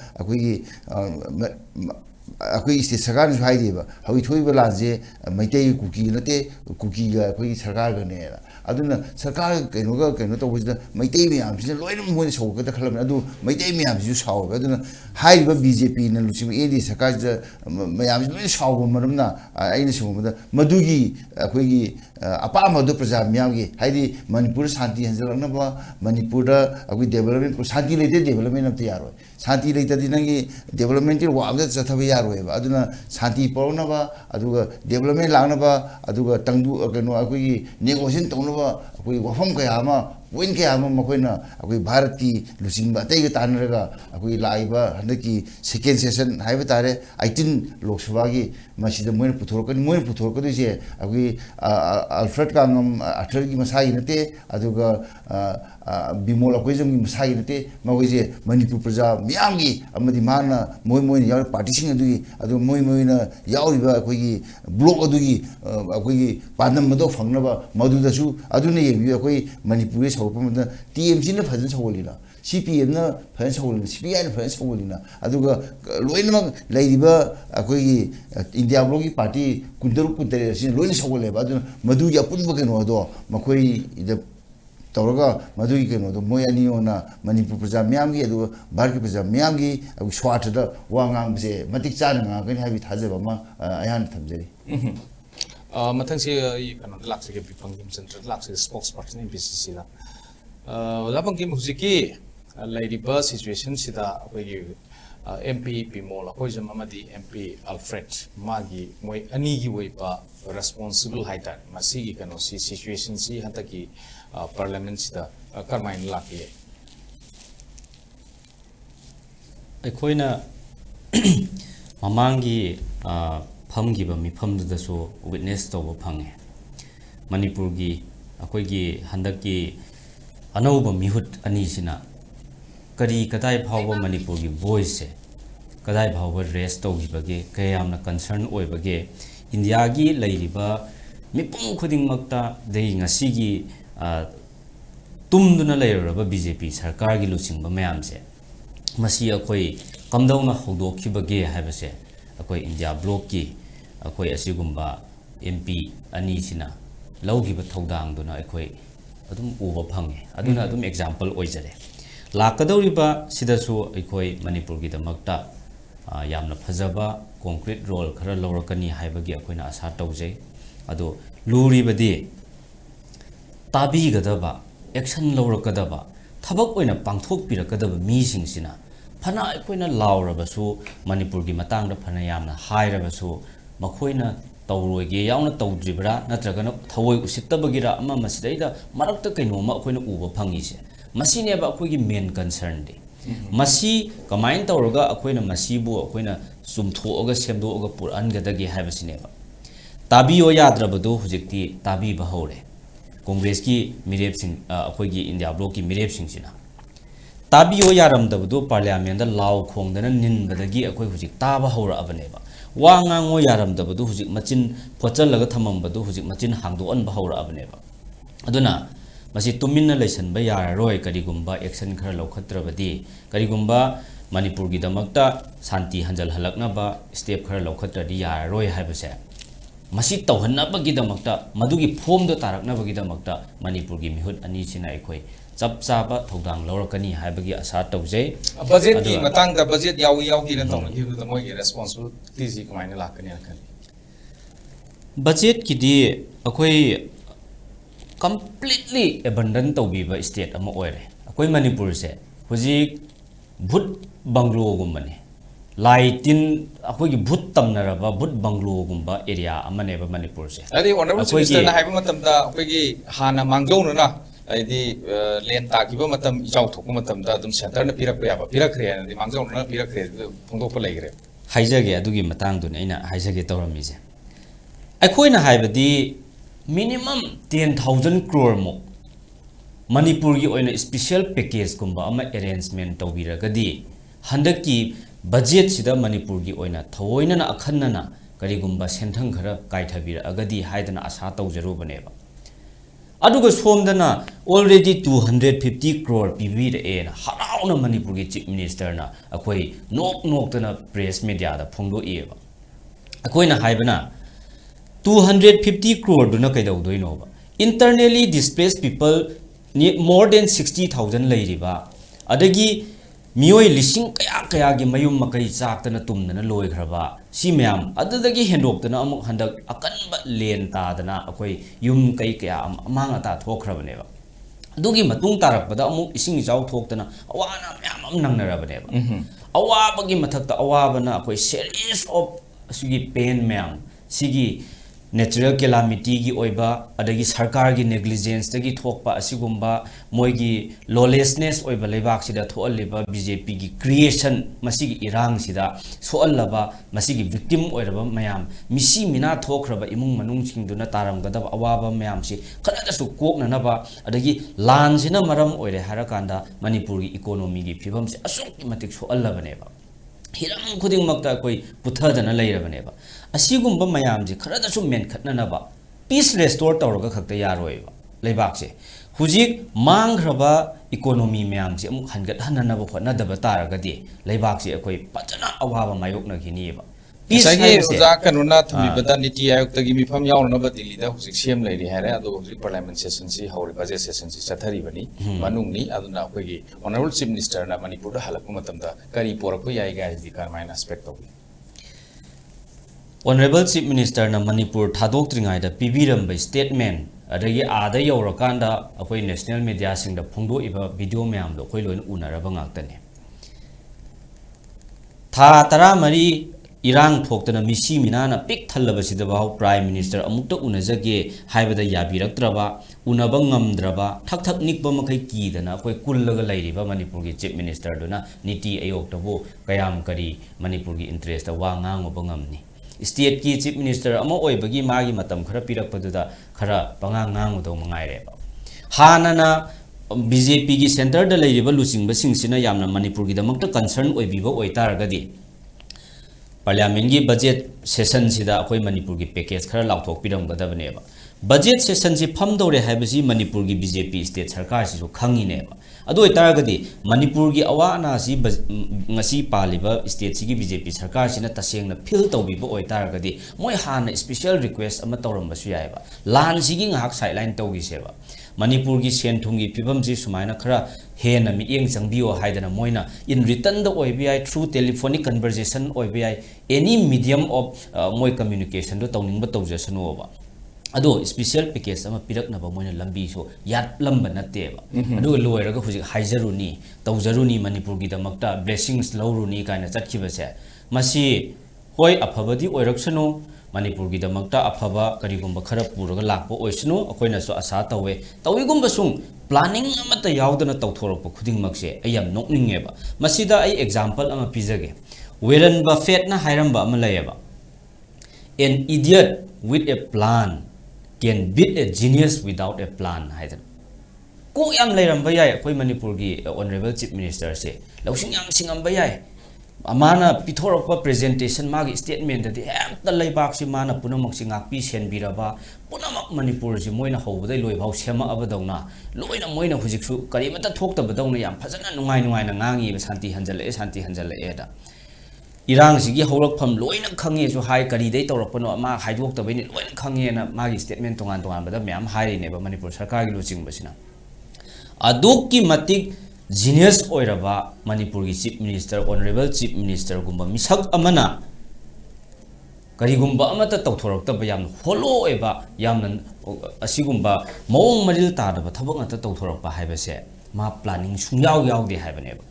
Speaker 2: ꯑꯩꯈꯣꯏꯒꯤ ꯁ꯭ꯇꯦꯠ ꯁꯔꯀꯥꯔꯅꯁꯨ ꯍꯥꯏꯔꯤꯕ ꯍꯧꯖꯤꯛ ꯊꯣꯛꯏꯕ ꯂꯥꯟꯁꯦ ꯃꯩꯇꯩ ꯀꯨꯀꯤ ꯅꯠꯇꯦ ꯀꯨꯀꯤꯒ ꯑꯩꯈꯣꯏꯒꯤ ꯁꯔꯀꯥꯔꯒꯅꯦꯅ ꯑꯗꯨꯅ ꯁꯔꯀꯥꯔ ꯀꯩꯅꯣ ꯇꯧꯕꯁꯤꯗ ꯃꯩꯇꯩ ꯃꯌꯥꯝꯁꯤꯅ ꯂꯣꯏꯅꯃꯛ ꯃꯣꯏꯅ ꯁꯧꯒꯠꯀꯗ ꯈꯜꯂꯝꯃꯦ ꯑꯗꯨ ꯃꯩꯇꯩ ꯃꯌꯥꯝꯁꯤꯁꯨ ꯁꯥꯎꯋꯦꯕ ꯑꯗꯨꯅ ꯍꯥꯏꯔꯤꯕ BJPꯅ ꯂꯨꯆꯤꯡꯕ NDA ꯁꯔꯀꯥꯔꯁꯤꯗ ꯃꯌꯥꯝꯁꯤ ꯂꯣꯏꯅ ꯁꯥꯎꯕ ꯃꯔꯝꯅ ꯑꯩꯅ ꯁꯨꯝꯕꯗ ꯃꯗꯨꯒꯤ ꯑꯩꯈꯣꯏꯒꯤ ꯑꯄꯥꯝꯕꯗꯣ ꯄ꯭ꯔꯖꯥ ꯃꯤꯌꯥꯝꯒꯤ ꯍꯥꯏꯗꯤ ꯃꯅꯤꯄꯨꯔꯗ ꯁꯥꯟꯇꯤ ꯍꯟꯖꯤꯜꯂꯛꯅꯕ ꯃꯅꯤꯄꯨꯔꯗ ꯑꯩꯈꯣꯏ ꯗꯦꯕꯂꯞꯃꯦꯟ ꯁꯥꯟꯇꯤ ꯂꯩꯇꯦ ꯗꯦꯕꯂꯞꯃꯦꯟ ꯑꯝꯇ ꯌꯥꯔꯣꯏ ꯁꯥꯟꯇꯤ ꯂꯩꯇꯗꯤ ꯅꯪꯒꯤ ꯗꯦꯕꯂꯞꯃꯦꯟꯒꯤ ꯋꯥ ꯑꯝꯇ ꯆꯠꯊꯕ ꯌꯥꯔꯣꯏꯕ ꯑꯗꯨꯅ ꯁꯥꯟꯇꯤ ꯄꯨꯔꯛꯅꯕ ꯑꯗꯨꯒ ꯗꯦꯕꯂꯞꯃꯦꯟ ꯂꯥꯛꯅꯕ ꯑꯗꯨꯒ ꯀꯩꯅꯣ ꯑꯩꯈꯣꯏꯒꯤ ꯅꯦꯒꯣꯁꯤꯌꯦꯁꯟ ꯇꯧꯅꯕ ꯑꯩꯈꯣꯏ ꯋꯥꯐꯝ ꯀꯌꯥ ꯑꯃ ꯄꯣꯏꯟ ꯀꯌꯥ ꯑꯃ ꯃꯈꯣꯏꯅ ꯑꯩꯈꯣꯏ ꯚꯥꯔꯠꯀꯤ ꯂꯨꯆꯤꯡꯕ ꯑꯇꯩꯒ ꯇꯥꯟꯅꯔꯒ ꯑꯩꯈꯣꯏ ꯂꯥꯛꯏꯕ ꯍꯟꯗꯛꯀꯤ ꯁꯦꯀꯦꯟ ꯁꯦꯁꯟ ꯍꯥꯏꯕ ꯇꯥꯔꯦ 18 ꯂꯣꯛ ꯁꯚꯥꯒꯤ ꯃꯁꯤꯗ ꯃꯣꯏꯅ ꯄꯨꯊꯣꯔꯛꯀꯗꯣꯏꯁꯦ ꯑꯩꯈꯣꯏ ꯑꯜꯐ꯭ꯔꯦꯗ ꯀꯥꯡꯉꯝ ꯑꯥꯔꯊꯔꯒꯤ ꯃꯁꯥꯒꯤ ꯅꯠꯇꯦ ꯑꯗꯨꯒ ꯕꯤꯃꯣꯜ ꯑꯩꯈꯣꯏꯖꯝꯒꯤ ꯃꯁꯥꯒꯤ ꯅꯠꯇꯦ ꯃꯈꯣꯏꯁꯦ ꯃꯅꯤꯄꯨꯔ ꯄ꯭ꯔꯖꯥ ꯃꯤꯌꯥꯝꯒꯤ ꯑꯃꯗꯤ ꯃꯥꯅ ꯃꯣꯏꯅ ꯌꯥꯎꯔꯤꯕ ꯄꯥꯔꯇꯤꯁꯤꯡ ꯑꯗꯨꯒꯤ ꯑꯗꯨꯒ ꯃꯣꯏꯅ ꯌꯥꯎꯔꯤꯕ ꯑꯩꯈꯣꯏꯒꯤ ꯕ꯭ꯂꯣꯛ ꯑꯗꯨꯒꯤ ꯑꯩꯈꯣꯏꯒꯤ ꯄꯥꯟꯗꯝ ꯑꯗꯨ ꯐꯪꯅꯕ ꯃꯗꯨꯗꯁꯨ ꯑꯗꯨꯅ ꯌꯦꯡꯕꯤꯌꯨ ꯑꯩꯈꯣꯏ ꯃꯅꯤꯄꯨꯔꯒꯤ ꯁꯧꯒꯠꯄ ꯃꯇꯝꯗ TMCꯅ ꯐꯖꯅ ꯁꯧꯒꯠꯂꯤ나 CPMꯅ ꯐꯖꯅ ꯁꯧꯒꯠꯂꯤ나 CPIꯅ ꯐꯖꯅ ꯁꯧꯒꯠꯂꯤ나 ꯑꯗꯨꯒ ꯂꯣꯏꯅꯃꯛ ꯂꯩꯔꯤꯕ ꯑꯩꯈꯣꯏꯒꯤ ꯏꯟꯗꯤꯌꯥ ꯕ꯭ꯂꯣꯛꯀꯤ ꯄꯥꯔꯇꯤ 16 ꯑꯁꯤꯅ ꯂꯣꯏꯅ ꯁꯧꯒꯠꯂꯦꯕ ꯑꯗꯨꯅ ꯃꯗꯨꯒꯤ ꯑꯄꯨꯟꯕ ꯀꯩꯅꯣꯗꯣ ꯃꯈꯣꯏꯗ तौरगा मधुगी कनो मोय अनियोना मणिपुर प्रजा म्यामगी अदु भारत की प्रजा म्यामगी अबु स्वार्थदा वांगांग से मतिक चाना ngakani habi thajaba ma ayan thamjeri
Speaker 1: मथंग से कनो लाक्से के बिफंगिम सेंटर लाक्से स्पोक्स पर्सन MPCC दा लाबंगिम हुजिकी लाइरिबा सिचुएशन सिदा अखोगी MP Bimol Akoijam अमदी MP Alfred मागी मोय अनीगी वइबा responsible हाइटा मसीगी कनो सी सिचुएशन सी हतकी पार्लियामेंट सिदा करमाइन लाके
Speaker 3: अखोइना ममांगी फमगिबा मिफमदसु विटनेस तौबा फंगे मणिपुरगी अखोइगी हंदकी अनौबा मिहुत अनीसिना करी कदाय फावबा मणिपुरगी वॉइस से कदाय फावबा रेस तौगिबगे कयामना कंसर्न ओइबगे इंडिया की लैरिबा मिपुम खुदिंगमक्ता देई ngasiगी तुमदुना लैरबा BJP सरकार की लुचिंगबा मयामसे मसी अखोइ कमदौना हौदोखिबगे हाइबसे अखोइ इंडिया ब्लॉक की अखोइ असिगुम्बा MP अनीसिना लौगिबा थौदांगदुना अखोइ अदुम उबा फंगे अदुना अदुम एग्जांपल ओइजरे लाकदौरिबा सिदसु अखोइ मणिपुर की दमक्ता यामना फजबा कॉन्क्रीट रोल खरा लौरकनी हाइबगी अखोइना आशा तौजै अदो लुरिबदि ताबीगदबा एक्शन लौरकदबा थबक ओइना पांथोकपिरकदबा मीसिंगसिना फना अखोइना लाउरबसु मणिपुर की मतांगदा फना यामना हाइरबसु मखोइना तौरोगे यावना तौद्रिबरा नत्रगना थवoi उसितबगिरा अमा मसिदैदा मरक्ता कैनोमा अखोइना उबा फंगिसे मसीनेबा अखोइगी मेन कंसर्न दे मसी कमाइन तौरगा अखोइना मसीबु अखोइना सुमथोअगा सेमदोअगा पुरअनगदगे हाइबसिनेबा ताबियो याद्रबदो हुजिक्ति ताबीबा हौरे कांग्रेस की मिरेप सिंह अखोइगी इंडिया ब्लॉक की मिरेप सिंहसिना ताबियो यारमदबदो पार्लियामेंट लाउ खोंगदना निनबदगी अखोइ हुजिक ताबा हौरअबनेबा वा ngango yaramdabadu hujik machin phochalaga thamambadu hujik machin hangdoan ba hawra'abneba aduna masi tuminna leisanba yararoi karigumba action khara laukhatrabadi karigumba manipur gi damakta santi hanjal halaknaba step khara laukhatradi yararoi haibase masi tawhannaba gi damakta madugi form do taraknaba gi damakta manipur gi mihut ani sina ekhoi chap chaba thodang laurakani haibagi asa tawjai
Speaker 1: budget ki matang da budget yawi na tawna gi da moi gi responsibility ji kamaina lakani akani
Speaker 3: budget ki di akhoi completely abandon tawbiba state ama oire akhoi manipur se hujik bhut banglo gumbani laitin akhoi gi bhut tamnaraba bhut banglo gumba area amane ba manipur se
Speaker 1: adi honorable minister na haiba matam da akhoi gi hana mangjau na आइदी लेन ताकिबा मतम इचाउ थोको मतम दा दुम centre न पिरक याबा पिरक रे न मांगजौ न पिरक रे फोंदोप लेगरे
Speaker 3: हाइजगे अदुगी मतंग दुन आइना हाइजगे तौरमिजे अखोइना हाइबदी मिनिमम 10,000 crore मो मणिपुर की ओइना स्पेशल पैकेज कुंबा अमा अरेंजमेंट तौबिरगदी हंदकी बजेट सिदा मणिपुर की ओइना थवोइना अखन्नना करिगुंबा सेंथंग खरा काइथबिरगदी हाइदना आशा तौजरुबनेबा अदुगा सोमदना ऑलरेडी 250 crore पीबीरे हराउना मणिपुर की चीफ मिनिस्टर ना अखोई नोक प्रेस मीडिया दा फोंदो एबा अखोइना हाइबना 250 crore दुना कैदौदोइनोबा internally displaced people more than 60,000 लैरिबा अदगी मियोय लिसिंग कया की मयुम मकई चाकतना तुमदना लोइखरबा सी मैम अददगी हेंडोक्तना अमुक हंदक अकनबा लेन तादना अखोई युम कई कया अमांग अता थोखरबनेबा अदुगी मतुंग तारकपदा अमुक इसिंग इचाउ थोक्तना अवाना मैम अम नंगनरबनेबा अवाबगी मथक्ता अवाबना अखोई सीरीज ऑफ सिगी पेन मैम सिगी natural calamity gi oiba adagi sarkar gi negligence tagi thokpa asigumba moigi lawlessness oiba lebak sida thoaliba BJP gi creation masigi irang sida soallaba masigi victim oiraba mayam misi mina thokraba imung manung singduna taram gadab awaba mayam si khada su kokna naba adagi lan sina maram oire harakanda manipur gi economy gi phibam se asuk matik soallaba neba hiram khuding makta koi puthadana leirabane asigumba mayam ji khara da su men khatna na ba peace restore tawraga khakta yaroi ba leibak se hujik mangraba economy mayam ji amuk hangat hanana ba khotna da ba taraga di leibak se akoi pachana awaba mayok na gini ba
Speaker 1: Sagi uza kanuna thumi bada niti ayok tagi mifam yauna ba dili da husik CM leiri hare ado husik parliament session si hauri budget session si chathari bani manung ni aduna koi gi honorable chief minister na manipur da halakku matamda kari porakku yai ga di kar main aspect of
Speaker 3: Honorable Chief Minister na Manipur thadok tringai da pibiram by statement adagi ada yaurakanda akoi national media sing da phongdo iba video mayam do koi loin unaraba ngaktane tha tara mari irang thoktana misi minana pik thallaba sidaba prime minister amukta unajage haibada yabiraktraba unaba ngamdraba thak thak nikba makai ki dana akoi kullaga lairiba Manipur gi chief minister duna niti ayok tabu kayam kari Manipur gi interest da wa ngangoba ngamni state ki chief minister amo oibagi magi matam khara pirakpaduda khara panga ngangudo mangaireba hanana BJP gi center da leiriba luchingba singsina yamna Manipur gi damakta concern oibiba oitaragadi parliament gi budget session sida akoi Manipur gi package khara lauthok piram gadabneba budget session si phamdore haibasi Manipur gi BJP state sarkar si so khangine ba adu itaragadi Manipur gi awana si ngasi paliba state si gi BJP sarkar sina tasengna fil tawbiba oitaragadi moi hana special request ama tawramba su yaiba lan si gi ngahak sideline tawgi seba Manipur gi senthungi phibam ji sumaina khara hena mieng changbio haidana moina in return the OBI through telephonic conversation OBI any medium of moi communication do tawning ba tawjasan oba ado special package ama pirak na ba moina lambi so yat lamba natte ba ado loiraga huji haijaruni tawjaruni Manipur gi damakta blessings lawruni kaina chatkiba se masi hoi aphabadi oiraksanu Manipur gi damakta aphaba karigumba khara puraga lakpo oisnu akoina so asa tawe tawigumba sung planning amata yaudana tawthorokpa khuding makse ayam nokningeba masida ai example ama pizage Warren Buffett na hairamba ama layeba an idiot with a plan can beat a genius without a plan haidan ko yam lairamba yai akoi Manipur gi honorable chief minister se lausing yam singamba yai amana pithorokpa presentation magi statement da hekta leibak si mana punamak si ngakpi senbiraba punamak Manipur si moina hobadai loi bau sema abadawna loina moina hujiksu karimata thokta badawna yam phajana nungai nungai na ngangi ba santi hanjale da irang sigi hawrakpham loina khange so hai kari dai tawrakpano ma haidok tabani loina khange na magi statement tongan bada myam hai ne ba Manipur sarkar gi loching basina adokki matik genius oiraba Manipur gi chief minister honorable chief minister gumba misak amana karigumba amata tawthoraktaba yam holo eba yamna asigumba mawong maril tadaba thabak ngata tawthorakpa haibase ma planning sungyaw yawde haibaneba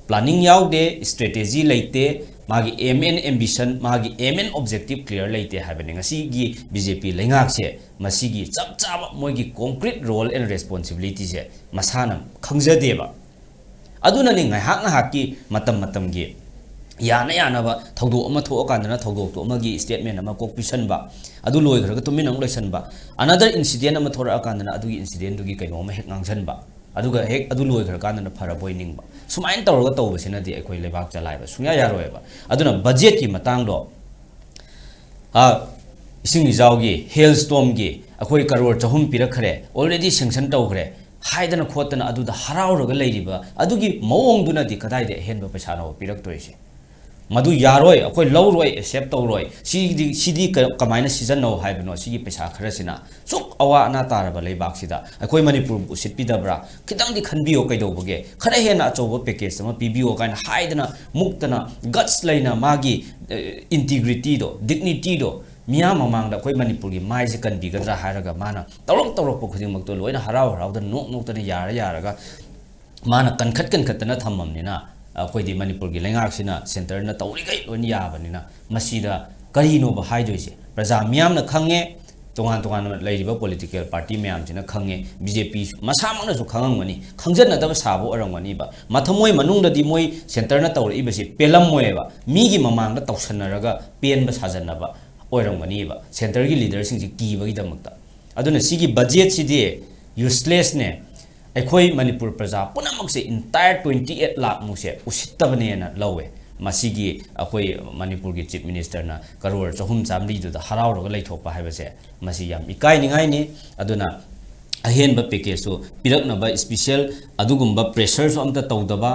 Speaker 3: planning yawde strategy leite magi aim and ambition magi aim and objective clear leite haibane ngasi gi BJP lengak se masigi chap chap moigi concrete role and responsibility se masana khangjadeba aduna ni ngahak ngahak ki matam gi yana ba thawdo ama thoakandana thawdo to amagi statement ama kokpisan ba adu loi kharaga tumin ang lesan ba another incident ama thora akandana adu incident dugi kaino ma hek ngangsan ba aduga hek adu loi kharaga phara boining ba sumain tawraga tawbasina di ekoi lebak chalai ba sunya yaroi ba aduna budget ki matang do ising ijawgi hailstorm gi akoi karor chahum pirakhare already sanction tawkhare haidana khotana aduda harauraga leiriba adugi mawongduna di kadaide henba paisa no piraktoise madu yaroi akoi lawroi accept tawroi sidi kamaina season no haibno sigi paisa kharasina suk awa na taraba leibak sida akoi Manipur usitpidabra khidang di khanbio kaidobage khara hena achoba package ma pbio kain haidana muktana guts laina magi integrity do dignity do miya mamang da koi Manipur gi mai se kan bigadra haraga mana tawrok khuding mak to loina harau da nok tana yara ga mana kan na thammamni na koi di Manipur gi lengak sina center na tawri gai lon ya banina masida kari no ba haidoi se praja miyam na khange tongan tongan leiriba political party mayam jina khange BJP masamang na su khangangani khangjan na da sabo arangani ba mathamoi manung da di moi center na tawri ba si pelam moi ba mi gi mamang da tawsanaraga pen ba sajanna ba oirangani ba center gi leader sing ji ki ba gi damakta aduna sigi budget si de useless ne akhoi manipur praja punamak se entire 28 lakh mu se usittabane na lawe masigi akhoi manipur gi chief minister na karor chahum chamri du da harau ro lai thokpa haiba se masi yam ikai ningai ni aduna ahen ba package so pirak na ba special adugumba pressure so amta tawdaba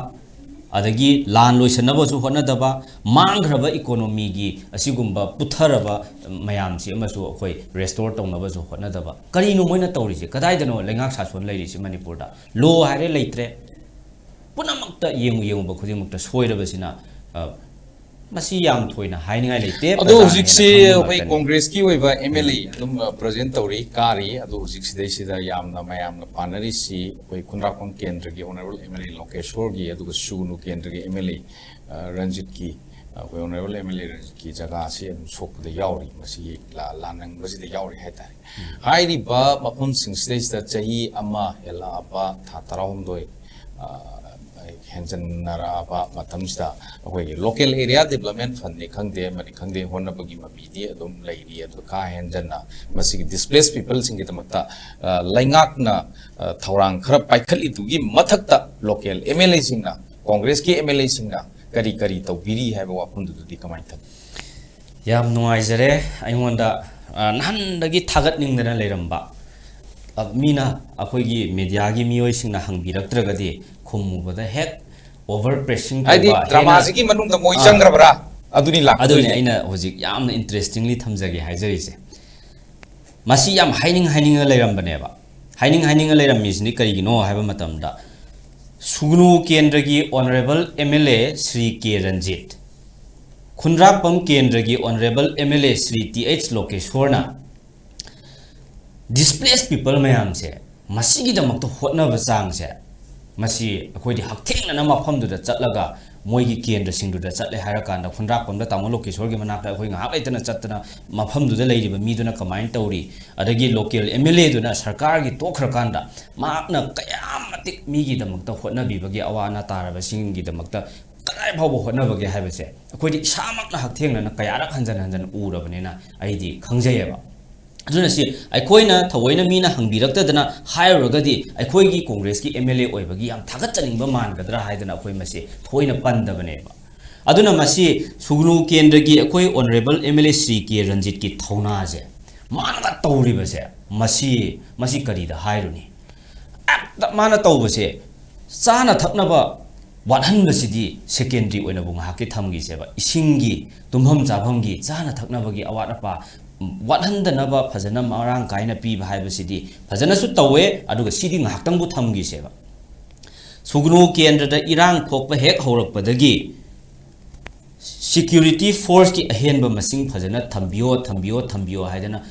Speaker 3: adagi lan loisanaba su hona daba mangraba economy gi asigumba putharaba mayam si amasu akhoi restore tawnaba su hona daba kari no moina tawri se kadai dano lengak sason lairi si manipur da lo hare leitre punamakta yengu ba khudimukta soiraba sina masi yam thoina hainingai leite
Speaker 1: ado hujik se hoi congress ki hoi ba MLA dum present tawri kari ado hujik sidai sida yamna mayamna panari si hoi kunrakon kendra gi honorable MLA Lokeshwar gi adu sugunu kendra gi MLA Ranjit ki hoi honorable MLA Ranjit ki jaga se adum sok da yauri masi lanang basi da yauri haitari hairi ba mapun sing sidai sida chahi ama hela ba tha tarahum doi Henson Naraba Matamsta, local area development fund, the Kangde, Manikangde, Honabagi Mabidi, Dum Lady, Ka Henjana, Masik displaced people sing it Mata, Langakna, Taurang, Krapakali to give Matakta, local MLA Singa, Congress K MLA Singa, Kari Kari, Taviri have a weapon to the Kamata.
Speaker 3: Yam no Isere, I wonder, none the git target ning the Leramba. Mina, Akogi, Mediagi Mio Sing Hang Biraktragadi, Kumubada head. Overpressing
Speaker 1: I did Dramaziki Manum the Moisangrabra, Adunila.
Speaker 3: Aduna was yam interestingly Tamzagi Hazerise. Masi yam hiding a laram baneva. Hiding a laram is Nikarino have a matamda. Sugnu Kendragi Honorable MLA Sri K. Ranjit. Kundrapam Kendragi Honorable MLA Sri T.H. Lokeshwarna. Displaced people mayam say, Masigi the Makto Hotna Vasang say. Masi akhoi di haktheng na mafam du da chatlaga moi gi kendra sing du da chatle harakan da khunrak pam da tamolo kishor gi manak da akhoi ngak laitana chatna mafam du da leiriba mi du na comment tauri adagi local MLA du na sarkar gi tokhra kan da makna kayamatik mi gi damak ta hotna bi bagi awana taraba sing gi damak ta kadai phawbo hotna bagi haibase akhoi di samak na haktheng na kayarak hanjan urabane na aidi khangjayeba aduna si aikoina thawoina mina hangbirakta hairogadi aikoigi congress ki MLA oibagi yam thagat chaningba mangadra haidana akoi masi thoina pandabane ba aduna masi sugnu kendragi akoi honorable MLA Sri K. Ranjit ki thona je managa tawri base masi kari da hairuni mana tawbase sana thakna ba wadhan basidi secondary oina bunga hakki thamgi seba isingi tumham chabhamgi sana thakna bagi awat apa Naba Pazana Marang Kaina P. Hibacity, Pazana Sutawe, Aduga City Haktambu Tamgi Seva. Sugnu Kendra the Iran Pokpa Hek Horok Padagi Security Force ki Ahenba Masing Pazana Tambio Hadana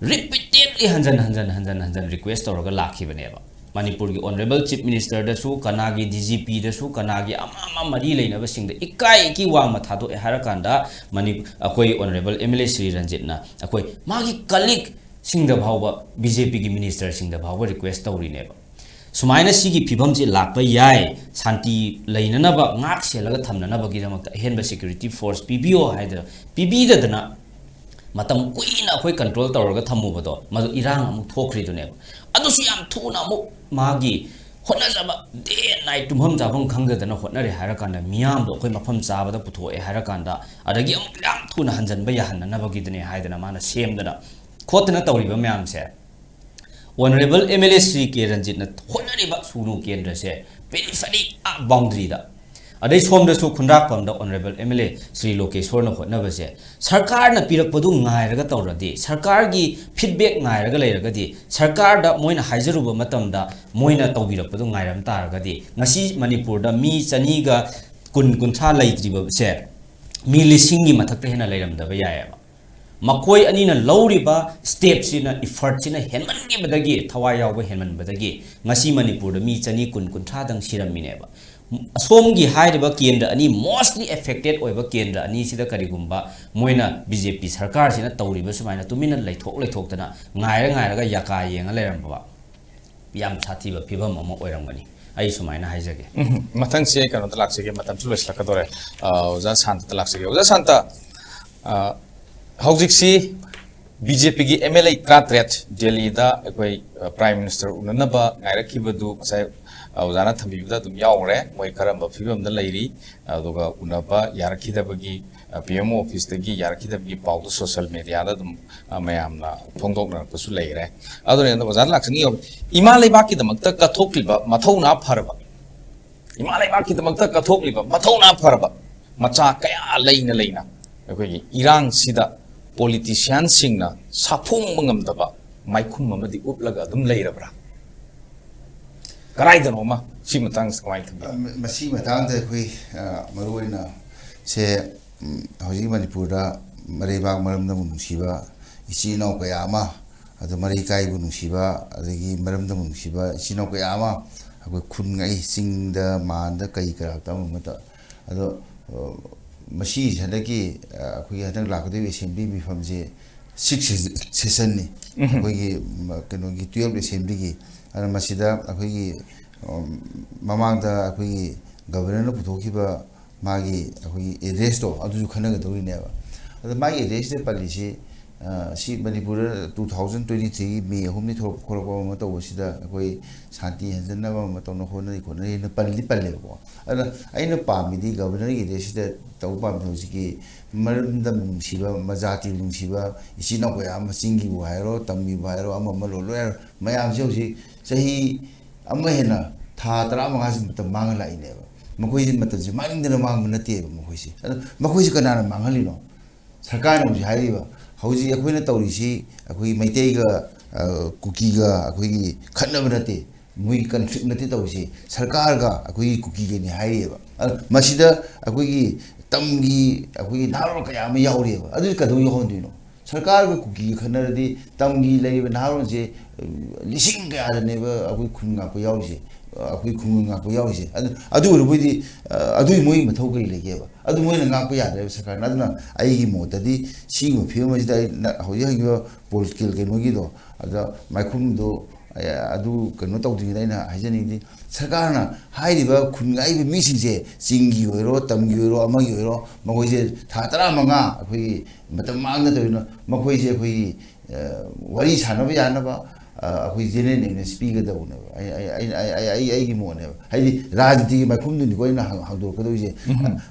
Speaker 3: repeatedly Hansan request or Laki Veneva. Manipur Honorable Chief Minister the Su Kanagi DGP the Su Kanagi Ama Marile never sing the Ikai Kiwa Matato Harakanda Manip Akoi Honorable MLA Sri Ranjitna Akoi Magi colleague sing the Bhava BJP Minister sing the Bhava request Tauri never. Sumaina Sigi Pibamji Lakpa Yai Santi Lainanaba Ngak Selaga Tamnanaba Gidamak Henba Security Force PBO Hydra PB the Dana Matam Queen Akoi control Tauraga Tamubato Madu Iran Tokri to never. Adusiam Tuna Magi Honazaba day night to Hum Zabon Kanga than a Honari Harakanda, Miam, Mapam Zaba, the Puto, a Harakanda, Adagam Tuna Hansan Bayan, and never get any hide and a man ashamed that. Quote an authority, Mam said. Honorable MLA Sri K. Ranjit, Honari Baksunu Kendra said, very funny boundary that. Adis home the so conduct from the Honorable MLA Sri Lokeshwar no never said. Sarkar na Pirakpadu Nairaga already. Sarkar gi feedback Nairaga Gadi. Sarkar da Moina Hazaruba Matamda, Moina Tobirapadu Nairam Targadi. Nasi Manipur da Mi Saniga Kunta Laitriba said. Mi Lisingi Matakena Layam da Vayama. Makoi Anina Loriba steps in a efforts in a Henman Badagi, Tawaya Henman Badagi. Nasi Manipur da Mi Sani Kunta Shiram Mineva. ꯑꯁꯣꯝꯒꯤ ꯍꯥꯏꯔꯤꯕ ꯀꯦꯟꯗ꯭ꯔ ꯑꯅꯤ ꯃꯣꯁꯂꯤ affected ꯑꯣꯏꯕ ꯀꯦꯟꯗ꯭ꯔ ꯑꯅꯤꯁꯤꯗ ꯀꯔꯤꯒꯨꯝꯕ ꯃꯣꯏꯅ BJP ꯁꯔꯀꯥꯔꯁꯤꯅ ꯇꯧꯔꯤꯕ ꯁꯨꯃꯥꯏꯅ ꯇꯨꯃꯤꯟꯅ ꯂꯩꯊꯣꯛꯇꯅ ꯉꯥꯏꯔꯒ ꯌꯥꯀꯥ ꯌꯦꯡꯉ ꯂꯩꯔꯝꯕ ꯌꯥꯝ ꯁꯥꯊꯤꯕ ꯐꯤꯕꯝ ꯑꯃ ꯑꯣꯏꯔꯝꯒꯅꯤ ꯑꯩ ꯁꯨꯃꯥꯏꯅ ꯍꯥꯏꯖꯒꯦ
Speaker 1: ꯃꯊꯪꯁꯦ ꯀꯩꯅꯣꯗ ꯂꯥꯛꯆꯒꯦ ꯃꯇꯝꯁꯨ ꯂꯣꯏꯁꯤꯜꯂꯛꯀꯗꯧꯔꯦ ꯑꯣꯖꯥ ꯁꯥꯟꯇꯗ ꯂꯥꯛꯆꯒꯦ ꯑꯣꯖꯥ ꯁꯥꯟꯇ ꯍꯧꯖꯤꯛꯁꯤ BJPꯒꯤ MLA 38 ꯗꯦꯜꯂꯤꯗ ꯑꯩꯈꯣꯏ ꯄ꯭ꯔꯥꯏꯝ ꯃꯤꯅꯤꯁꯇꯔ ꯎꯅꯅꯕ ꯉꯥꯏꯔꯛꯈꯤꯕꯗꯨ ꯉꯁꯥꯏ ꯑꯣꯖꯥꯅ ꯊꯝꯕꯤꯕꯗ ꯑꯗꯨꯝ ꯌꯥꯎꯈ꯭ꯔꯦ ꯃꯣꯏ ꯀꯔꯝꯕ ꯐꯤꯕꯝꯗ ꯂꯩꯔꯤ ꯑꯗꯨꯒ ꯎꯅꯕ ꯌꯥꯔꯛꯈꯤꯗꯕꯒꯤ PMO ꯑꯣꯐꯤꯁꯇꯒꯤ ꯌꯥꯔꯛꯈꯤꯗꯕꯒꯤ ꯄꯥꯎꯗꯨ ꯁꯣꯁꯤꯌꯦꯜ ꯃꯦꯗꯤꯌꯥꯗ ꯑꯗꯨꯝ ꯃꯌꯥꯝꯅ ꯐꯣꯡꯗꯣꯛꯅꯔꯛꯄꯁꯨ ꯂꯩꯔꯦ ꯑꯗꯨꯅ ꯑꯣꯖꯥꯅ ꯂꯥꯛꯆꯅꯤꯡꯉꯤ ꯏꯃꯥ ꯂꯩꯕꯥꯛꯀꯤꯗꯃꯛꯇ ꯀꯠꯊꯣꯛꯂꯤꯕ ꯃꯊꯧꯅꯥ ꯐꯔꯕ ꯏꯃꯥ ꯂꯩꯕꯥꯛꯀꯤꯗꯃꯛꯇ ꯀꯠꯊꯣꯛꯂꯤꯕ ꯃꯊꯧꯅꯥ ꯐꯔꯕ ꯃꯆꯥ ꯀꯌꯥ ꯂꯩꯅ ꯑꯩꯈꯣꯏꯒꯤ ꯏꯔꯥꯡꯁꯤꯗ ꯄꯣꯂꯤꯇꯤꯁꯤꯌꯥꯟꯁꯤꯡꯅ ꯁꯥꯐꯣꯡꯕ ꯉꯝꯗꯕ ꯃꯥꯏꯈꯨꯝ ꯑꯃꯗꯤ ꯎꯠꯂꯒ ꯑꯗꯨꯝ ꯂꯩꯔꯕ꯭ꯔꯥ ꯀꯗꯥꯏꯗꯅꯣꯃ ꯁꯤ ꯃꯇꯥꯡꯁꯤꯗ ꯀꯃꯥꯏꯅ ꯊꯝꯕꯤꯒꯦ
Speaker 2: ꯃꯁꯤ ꯃꯇꯥꯡꯗ ꯑꯩꯈꯣꯏ ꯃꯔꯨꯑꯣꯏꯅ ꯁꯦ ꯍꯧꯖꯤꯛ ꯃꯅꯤꯄꯨꯔꯗ ꯃꯔꯩꯕꯥꯛ ꯃꯔꯝꯗꯕꯨ ꯅꯨꯡꯁꯤꯕ ꯏꯆꯤꯜ ꯏꯅꯥꯎ ꯀꯌꯥ ꯑꯃ ꯑꯗꯨ ꯃꯔꯩ ꯀꯥꯏꯕꯨ ꯅꯨꯡꯁꯤꯕ ꯑꯗꯒꯤ ꯃꯔꯝꯗꯕꯨ ꯅꯨꯡꯁꯤꯕ ꯏꯆꯤꯜ ꯏꯅꯥꯎ ꯀꯌꯥ ꯑꯃ ꯑꯩꯈꯣꯏ ꯈꯨꯟꯉꯩ ꯆꯤꯡꯗ ꯃꯥꯟꯗ ꯀꯩ ꯀꯔꯥ ꯑꯃꯠꯇ ꯑꯗꯣ ꯃꯁꯤ ꯍꯟꯗꯛꯀꯤ ꯑꯩꯈꯣꯏꯒꯤ ꯍꯟꯗꯛ ꯂꯥꯛꯀꯗꯧꯔꯤꯕ ꯑꯦꯁꯦꯝꯕ꯭ꯂꯤ ꯃꯤꯐꯝꯁꯦ 6 ꯁꯦꯁꯟꯅꯤ ꯑꯩꯈꯣꯏꯒꯤ ꯀꯩꯅꯣꯒꯤ 12 ꯑꯦꯁꯦꯝꯕ꯭ꯂꯤꯒꯤ ꯑꯗꯨꯅ ꯃꯁꯤꯗ ꯑꯩꯈꯣꯏꯒꯤ ꯃꯃꯥꯡꯗ ꯑꯩꯈꯣꯏꯒꯤ ꯒꯕꯔꯅꯔꯅ ꯄꯨꯊꯣꯛꯈꯤꯕ ꯃꯥꯒꯤ ꯑꯩꯈꯣꯏꯒꯤ ꯑꯦꯗ꯭ꯔꯦꯁꯇꯣ ꯑꯗꯨꯁꯨ ꯈꯟꯅꯒꯗꯧꯔꯤꯅꯦꯕ ꯑꯗ ꯃꯥꯒꯤ ꯑꯦꯗ꯭ꯔꯦꯁꯇ ꯄꯜꯂꯤꯁꯤ ꯁꯤ ꯃꯅꯤꯄꯨꯔꯗ 2023ꯒꯤ ꯃꯦ 3ꯗ ꯊꯣꯛꯂꯛꯄ ꯑꯃ ꯇꯧꯕꯁꯤꯗ ꯑꯩꯈꯣꯏ ꯁꯥꯟꯇꯤ ꯍꯟꯖꯟꯅꯕ ꯑꯃ ꯇꯧꯅ ꯈꯣꯠꯅꯩꯅ ꯄꯜꯂꯦꯕꯀꯣ ꯑꯗꯨꯅ ꯑꯩꯅ ꯄꯥꯝꯃꯤꯗꯤ ꯒꯕꯔꯅꯔꯒꯤ ꯑꯦꯗ꯭ꯔꯦꯁꯁꯤꯗ ꯇꯧꯕ ꯄꯥꯝꯃꯤꯗꯤ ꯍꯧꯖꯤꯛꯀꯤ ꯃꯔꯝꯗ ꯅꯨꯡꯁꯤꯕ ꯃꯖꯥꯇꯤꯕꯨ ꯅꯨꯡꯁꯤꯕ ꯏꯆꯤꯜ ꯏꯅꯥꯎ ꯀꯌꯥ ꯑꯃ ꯆꯤꯡꯒꯤꯕꯨ ꯍꯥꯏꯔꯣ ꯇꯝꯒꯤꯕꯨ ꯍꯥꯏꯔꯣ ꯑꯃ ꯂꯣꯏ ꯍꯥꯏꯔꯣ ꯃꯌꯥꯝꯁꯦ ꯍꯧꯖꯤꯛ ꯆꯍꯤ ꯑꯃ ꯍꯦꯟꯅ ꯊꯥ 15ꯁꯤ ꯃꯇꯝ ꯃꯥꯡꯉ ꯂꯥꯛꯏꯅꯦꯕ ꯃꯈꯣꯏꯁꯤ ꯃꯇꯝꯁꯤ ꯃꯥꯡꯅꯤꯡꯗꯅ ꯃꯥꯡꯕ ꯅꯠꯇꯦꯕ ꯃꯈꯣꯏꯁꯤ ꯑꯗꯣ ꯃꯈꯣꯏꯁꯤ ꯀꯅꯥꯅ ꯃꯥꯡꯍꯜꯂꯤꯅꯣ ꯁꯔꯀꯥꯔꯅ ꯍꯧꯖꯤꯛ ꯍꯥꯏꯔꯤꯕ ꯍꯧꯖꯤꯛ ꯑꯩꯈꯣꯏꯅ ꯇꯧꯔꯤꯁꯤ ꯑꯩꯈꯣꯏꯒꯤ ꯃꯩꯇꯩꯒ ꯀꯨꯀꯤꯒ ꯑꯩꯈꯣꯏꯒꯤ ꯈꯠꯅꯕ ꯅꯠꯇꯦ ꯃꯣꯏꯒꯤ ꯀꯟꯐ꯭ꯂꯤꯛ ꯅꯠꯇꯦ ꯇꯧꯔꯤꯁꯤ ꯁꯔꯀꯥꯔꯒ ꯑꯩꯈꯣꯏꯒꯤ ꯀꯨꯀꯤꯒꯅꯤ ꯍꯥꯏꯔꯤꯑꯕ ꯃꯁꯤꯗ ꯑꯩꯈꯣꯏꯒꯤ ꯇꯝꯒꯤ ꯑꯩꯈꯣꯏꯒꯤ ꯅꯍꯥꯔꯣꯜ ꯀꯌꯥ ꯑꯃ ꯌꯥꯎꯔꯤꯑꯕ ꯑꯗꯨꯗꯤ ꯀꯩꯗꯧ ꯌꯥꯎꯍꯟꯗꯣꯏꯅꯣ ꯁꯔꯀꯥꯔꯒ ꯀꯨꯀꯤꯒ ꯈꯠꯅꯔꯗꯤ ꯇꯝꯒꯤ ꯂꯩꯔꯤꯕ ꯅꯍꯥꯔꯣꯜꯁꯦ ꯂꯤꯁꯤꯡ ꯀꯌꯥꯗꯅꯦꯕ ꯑꯩꯈꯣꯏ ꯈꯨꯟ ꯉꯥꯛꯄ ꯌꯥꯎꯔꯤꯁꯦ ꯑꯩꯈꯣꯏ ꯈꯨꯡꯒꯪ ꯉꯥꯛꯄ ꯌꯥꯎꯔꯤꯁꯦ ꯑꯗꯨ ꯑꯣꯏꯔꯕꯣꯏꯗꯤ ꯑꯗꯨꯒꯤ ꯃꯣꯏꯒꯤ ꯃꯊꯧ ꯀꯔꯤ ꯂꯩꯒꯦꯕ ꯑꯗꯨ ꯃꯣꯏꯅ ꯉꯥꯛꯄ ꯌꯥꯗ꯭ꯔꯦꯕ ꯁꯔꯀꯥꯔꯅ ꯑꯗꯨꯅ ꯑꯩꯒꯤ ꯃꯣꯠꯇꯗꯤ ꯁꯤꯒꯨꯝꯕ ꯐꯤꯕꯝ ꯑꯁꯤꯗ ꯍꯧꯖꯤꯛ ꯍꯧꯖꯤꯛ ꯄꯣꯂꯤꯇꯤꯀꯦꯜ ꯀꯩꯅꯣꯒꯤꯗꯣ ꯑꯗ ꯃꯥꯏꯈꯨꯝꯗꯣ ꯑꯗꯨ ꯀꯩꯅꯣ ꯇꯧꯗ꯭ꯔꯤꯉꯩꯗ ꯑꯩꯅ ꯍꯥꯏꯖꯅꯤꯡꯉꯤꯗꯤ ꯁꯔꯀꯥꯔꯅ ꯍꯥꯏꯔꯤꯕ ꯈꯨꯟꯉꯥꯏꯕ ꯃꯤꯁꯤꯡꯁꯦ ꯆꯤꯡꯒꯤ ꯑꯣꯏꯔꯣ ꯇꯝꯒꯤ ꯑꯣꯏꯔꯣ ꯑꯃꯒꯤ ꯑꯣꯏꯔോ ꯃꯈꯣꯏꯁꯦ ꯊꯥ 15 ꯑꯩꯈꯣꯏꯒꯤ ꯃꯇꯝ ꯃꯥꯡꯅ ꯇꯧꯔꯤꯅ ꯃꯈꯣꯏꯁꯦ ꯑꯩꯈꯣꯏꯒꯤ ꯋꯥꯔꯤ ꯁꯥꯟꯅꯕ ꯌꯥꯅꯕ ꯑꯩꯈꯣꯏ ꯖꯦꯅꯔꯦꯜ ꯑꯦꯋꯦꯔꯅꯦꯁ ꯄꯤꯒꯗꯧꯕꯅꯦꯕ ꯑꯩꯒꯤ ꯃꯣꯠꯅꯦꯕ ꯍꯥꯏꯗꯤ ꯔꯥꯖꯅꯤꯇꯤꯒꯤ ꯃꯥꯏꯈꯨꯝꯗꯨꯅꯤꯀꯣ ꯑꯩꯅ ꯍꯥꯡꯗꯣꯔꯛꯀꯗꯧꯔꯤꯁꯦ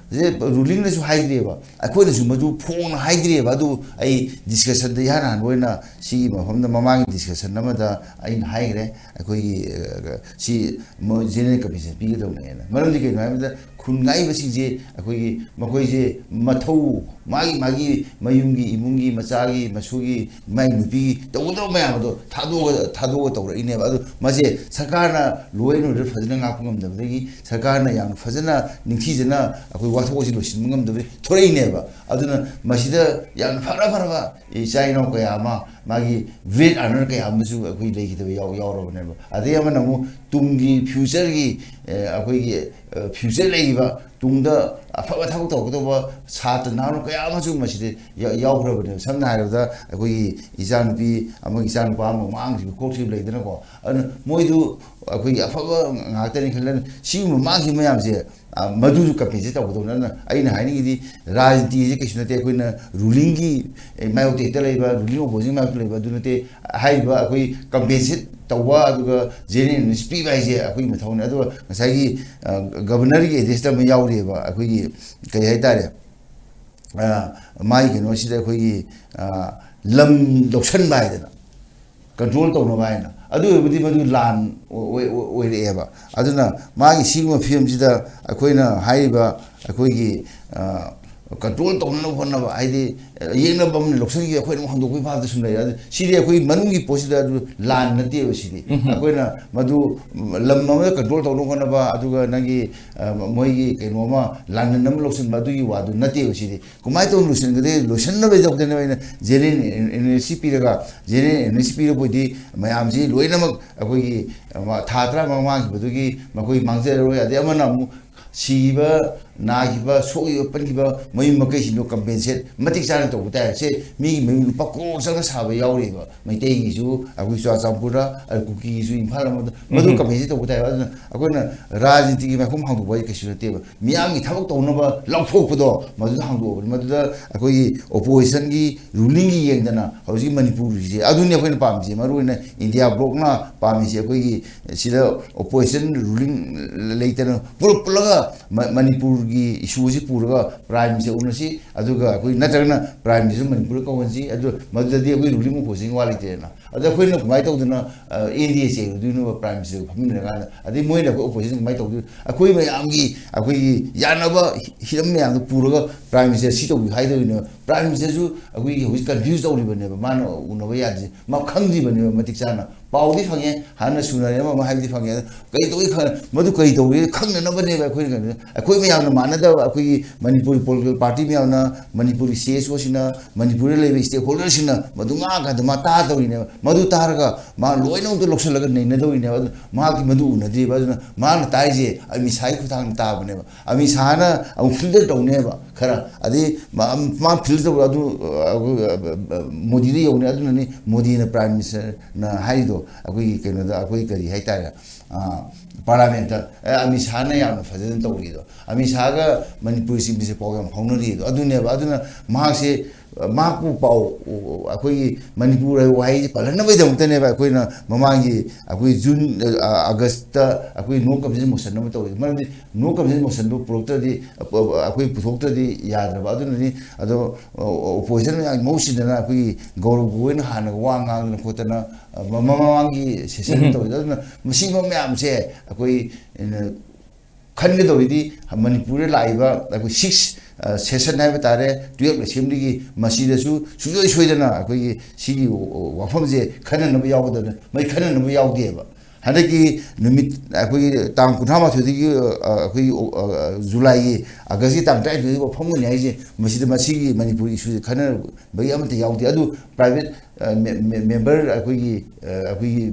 Speaker 2: ꯔꯨꯂꯤꯡꯅꯁꯨ ꯍꯥꯏꯗ꯭ꯔꯤꯑꯕ ꯑꯩꯈꯣꯏꯅꯁꯨ ꯃꯗꯨ ꯐꯣꯡꯅ ꯍꯥꯏꯗ꯭ꯔꯤꯑꯕ ꯑꯗꯨ ꯑꯩ ꯗꯤꯁꯀꯁꯟꯗ ꯏꯍꯥꯟ ꯍꯥꯟꯕ ꯑꯣꯏꯅ ꯁꯤꯒꯤ ꯃꯐꯝꯗ ꯃꯃꯥꯡꯒꯤ ꯗꯤꯁꯀꯁꯟ ꯑꯃꯗ ꯑꯩꯅ ꯍꯥꯏꯈ꯭ꯔꯦ ꯑꯩꯈꯣꯏꯒꯤ ꯁꯤ ꯖꯦꯅꯔꯦꯜ ꯀꯃꯤꯁꯟ ꯄꯤꯒꯗꯧꯕꯅꯦꯅ ꯃꯔꯝꯗꯤ ꯀꯩꯅꯣ ꯍꯥꯏꯕꯗ ꯈꯨꯟ ꯉꯥꯛꯏꯕꯁꯤꯡꯁꯦ ꯑꯩꯈꯣꯏꯒꯤ ꯃꯈꯣꯏꯁꯦ ꯃꯊꯧ ꯃꯥꯒꯤ ꯃꯌꯨꯝꯒꯤ ꯏꯃꯨꯡꯒꯤ ꯃꯆꯥꯒꯤ ꯃꯁꯨꯒꯤ ꯃꯥꯒꯤ ꯅꯨꯄꯤꯒꯤ ꯇꯧꯒꯗꯕ ꯃꯌꯥꯝ ꯑꯗꯣ ꯊꯥꯗꯣꯛꯑꯒ ꯇꯧꯔꯛꯏꯅꯦꯕ ꯑꯗꯨ ꯃꯁꯦ ꯁꯔꯀꯥꯔꯅ ꯂꯣ ꯑꯦꯟ ꯑꯣꯔꯗꯔ ꯐꯖꯅ ꯉꯥꯛꯄ ꯉꯝꯗꯕꯗꯒꯤ ꯁꯔꯀꯥꯔꯅ ꯌꯥꯝꯅ ꯐꯖꯅ ꯅꯤꯡꯊꯤꯖꯅ ꯑꯩꯈꯣꯏ ꯋꯥꯊꯣꯛ ꯑꯁꯤ ꯂꯣꯏꯁꯤꯟꯕ ꯉꯝꯗꯕꯗꯒꯤ ꯊꯣꯔꯛꯏꯅꯦꯕ ꯑꯗꯨꯅ ꯃꯁꯤꯗ ꯌꯥꯝꯅ ꯐꯔꯕ ꯏꯆꯥ ꯏꯅꯥꯎ ꯀꯌꯥ ꯑꯃ ꯃꯥꯒꯤ ꯒ꯭ꯔꯦꯠ ꯑꯥꯔꯅꯔ ꯀꯌꯥ ꯑꯃꯁꯨ ꯑꯩꯈꯣꯏ ꯂꯩꯈꯤꯗꯕ ꯌꯥꯎꯔꯕꯅꯦꯕ ꯑꯗꯩ ꯑꯃꯅ ꯑꯃꯨꯛ ꯇꯨꯡꯒꯤ ꯐ꯭ꯌꯨꯆꯔꯒꯤ ꯑꯩꯈꯣꯏꯒꯤ ꯐ꯭ꯌꯨꯆꯔ ꯂꯩꯔꯤꯕ ꯇꯨꯡꯗ ꯑꯐꯕ ꯊꯕꯛ ꯇꯧꯒꯗꯧꯕ ꯁꯥꯇ꯭ꯔ ꯅꯍꯥꯔꯣꯜ ꯀꯌꯥ ꯑꯃꯁꯨ ꯃꯁꯤꯗ ꯌꯥꯎꯈ꯭ꯔꯕꯅꯦꯕ ꯁꯝꯅ ꯍꯥꯏꯔꯕꯗ ꯑꯩꯈꯣꯏꯒꯤ ꯏꯆꯥꯅꯨꯄꯤ ꯑꯃꯒꯤ ꯏꯆꯥꯅꯨꯄꯥ ꯑꯃ ꯃꯥꯡꯈꯤꯕ ꯈꯣꯠꯈꯤꯕ ꯂꯩꯗꯅꯀꯣ ꯑꯗꯨꯅ ꯃꯣꯏꯗꯨ ꯑꯩꯈꯣꯏꯒꯤ ꯑꯐꯕ ꯉꯥꯛꯇꯅꯤ ꯈꯜꯂꯅꯤ ꯁꯤꯒꯨꯝꯕ ꯃꯥꯡꯈꯤꯕ ꯃꯌꯥꯝꯁꯦ ꯃꯗꯨꯁꯨ ꯀꯝꯄꯦꯟꯁꯦꯠ ꯇꯧꯒꯗꯧꯅꯤ ꯑꯗꯨꯅ ꯑꯩꯅ ꯍꯥꯏꯅꯤꯡꯉꯤꯗꯤ ꯔꯥꯖꯅꯤꯇꯤꯁꯦ ꯀꯩꯁꯨ ꯅꯠꯇꯦ ꯑꯩꯈꯣꯏꯅ ꯔꯨꯂꯤꯡꯒꯤ ꯃꯥꯌꯣꯛꯇ ꯍꯦꯛꯇ ꯂꯩꯕ ꯔꯨꯂꯤꯡ ꯑꯣꯄꯣꯖꯤꯡ ꯃꯥꯌꯣꯛꯇ ꯂꯩꯕ ꯑꯗꯨ ꯅꯠꯇꯦ ꯍꯥꯏꯔꯤꯕ ꯑꯩꯈꯣꯏ ꯀꯝꯄꯦꯟꯁꯦꯠ ꯇꯧꯕ ꯑꯗꯨꯒ ꯖꯦꯅꯔꯦꯜ ꯑꯦꯋꯦꯔꯅꯦꯁ ꯄꯤꯕ ꯍꯥꯏꯁꯦ ꯑꯩꯈꯣꯏꯒꯤ ꯃꯊꯧꯅꯤ ꯑꯗꯨꯒ ꯉꯁꯥꯏꯒꯤ ꯒꯕꯔꯅꯔꯒꯤ ꯑꯦꯗ꯭ꯔꯦꯁꯇ ꯑꯃ ꯌꯥꯎꯔꯤꯑꯕ ꯑꯩꯈꯣꯏꯒꯤ ꯀꯩ ꯍꯥꯏꯇꯥꯔꯦ ꯃꯥꯒꯤ ꯀꯩꯅꯣꯁꯤꯗ ꯑꯩꯈꯣꯏꯒꯤ ꯂꯝ ꯂꯧꯁꯟꯕ ꯍꯥꯏꯗꯅ ꯀꯟꯇ꯭ꯔꯣꯜ ꯇꯧꯅꯕ ꯍꯥꯏꯅ ꯑꯗꯨ ꯑꯣꯏꯔꯕꯗꯤ ꯃꯗꯨ ꯂꯥꯟ ꯑꯣꯏꯔꯛꯑꯦꯕ ꯑꯗꯨꯅ ꯃꯥꯒꯤ ꯁꯤꯒꯨꯝꯕ ꯐꯤꯕꯝꯁꯤꯗ ꯑꯩꯈꯣꯏꯅ ꯍꯥꯏꯔꯤꯕ ꯑꯩꯈꯣꯏꯒꯤ ꯀꯟꯇ꯭ꯔꯣꯜ ꯇꯧꯅꯅꯕ ꯍꯣꯠꯅꯕ ꯍꯥꯏꯗꯤ ꯌꯦꯡꯅꯕ ꯑꯃꯅ ꯂꯧꯁꯟꯈꯤ ꯑꯩꯈꯣꯏꯅ ꯑꯃꯨꯛ ꯍꯟꯗꯣꯛꯄꯒꯤ ꯚꯥꯕꯇ ꯁꯨꯝ ꯂꯩꯔꯦ ꯑꯗꯨ ꯁꯤꯗꯤ ꯑꯩꯈꯣꯏ ꯃꯅꯨꯡꯒꯤ ꯄꯣꯠꯁꯤꯗ ꯑꯗꯨ ꯂꯥꯟ ꯅꯠꯇꯦꯕ ꯁꯤꯗꯤ ꯑꯩꯈꯣꯏꯅ ꯃꯗꯨ ꯂꯝ ꯑꯃꯗ ꯀꯟꯇ꯭ꯔꯣల్ ꯇꯧꯅꯕ ꯍꯣꯠꯅꯕ ꯑꯗꯨꯒ ꯅꯪꯒꯤ ꯃꯣꯏꯒꯤ ꯀꯩꯅꯣꯃ ꯂꯥꯟꯃꯤꯟ ꯑꯃ ꯂꯧꯁꯤꯟꯕ ꯑꯗꯨꯒꯤ ꯋꯥꯗꯨ ꯅꯠꯇꯦꯕ ꯁꯤꯗꯤ ꯀꯃꯥꯏꯅ ꯇꯧꯅ ꯂꯣꯏꯁꯤꯟꯒꯗꯦ ꯂꯣꯏꯁꯤꯟꯅꯕꯒꯤꯗꯃꯛꯇꯅꯦꯕ ꯑꯩꯅ ꯖꯦꯅꯔꯦꯜ ꯑꯦꯋꯦꯔꯅꯦꯁ ꯄꯤꯔꯒ ꯖꯦꯅꯔꯦꯜ ꯑꯦꯋꯦꯔꯅꯦꯁ ꯄꯤꯔꯕꯗꯤ ꯃꯌꯥꯝꯁꯤ ꯂꯣꯏꯅꯃꯛ ꯑꯩꯈꯣꯏꯒꯤ ꯊꯥ 15 ꯃꯥꯡꯈꯤꯕꯗꯨꯒꯤ ꯃꯈꯣꯏ ꯃꯥꯡꯖꯔꯔꯣꯏ ꯑꯗꯩ ꯑꯃꯅ ꯑꯃꯨꯛ siba nagiba sogiba pangiba mai makai sino compensate matik chana to buta se mi mi pa ko sang sa ba yauri ba mai te gi su agui so champura al kuki su imphal ma madu compensate to buta ba akoi na rajniti gi ma khum hang du bai ka su te ba miang gi thabak to na ba langthok pudo madu hang du madu da akoi opposition gi ruling gi yeng dana hauji manipur ji aduni akoi na pam ji maru na india block na pam ji akoi gi sida opposition ruling leitana pul pulaga manipur gi issue ji puraga prime se unasi aduga akoi natrana prime ji manipur ko wanji adu madadi akoi ruling mo posing wali te na adu akoi na mai to duna india se du no prime se phamin na ga adi moi na opposition mai to akoi mai amgi akoi yanaba hiram me ang puraga prime se si to bi hai do no prime se su akoi hu confuse to ri bane ba man unaba ya ji ma khangji bane ba matik chana paudi phange hana suna ne ma hai di phange kai to kha madu kai to khangna na bane ba akoi ga akoi me yang mana da akoi manipur political party me yang na manipur CSO sina manipur level stakeholder sina madu nga ga ma ta do ne madu targa ma loina to loksal ga nei na do ne ma ki madu na di ba ma na tai je ami sai khu thang ta bane ba ami sana au filter to ne ba khara adi ma filter adu modi ri yo ne adu ne modi na prime minister na hai do akoi ke na da akoi kari hai ta parliament ami sana ya na fajan to ri do ami saga manipur sim se program phonari do adu ne ba adu na ma se ma ku pau akoi manipur ai wai palan na bai dam te ne ba akoi na mamangi akoi june august akoi no commission motion na to ma no commission motion do proctor di akoi puthokta di yadra ba adu ni ado opposition ai motion na akoi gaurav goin hana wangang na khotana mamangi session to adu na masi ma myam se akoi खनगे दौदी Manipur Laiba अखोई 6 session है तारे 12 assembly की मसीदसु सुजोय सोयदना अखोई सिगी वाफमजे खननब यावदन मै खननब यावदेबा हदकी निमित अखोई तांग कुथामा थोदिगी अखोई जुलाई अगस्त तांग tie थोदि वाफमगनि हाइजे मसीद मसीगी Manipur issue खनन बई अमते यावदे अदु private member akoi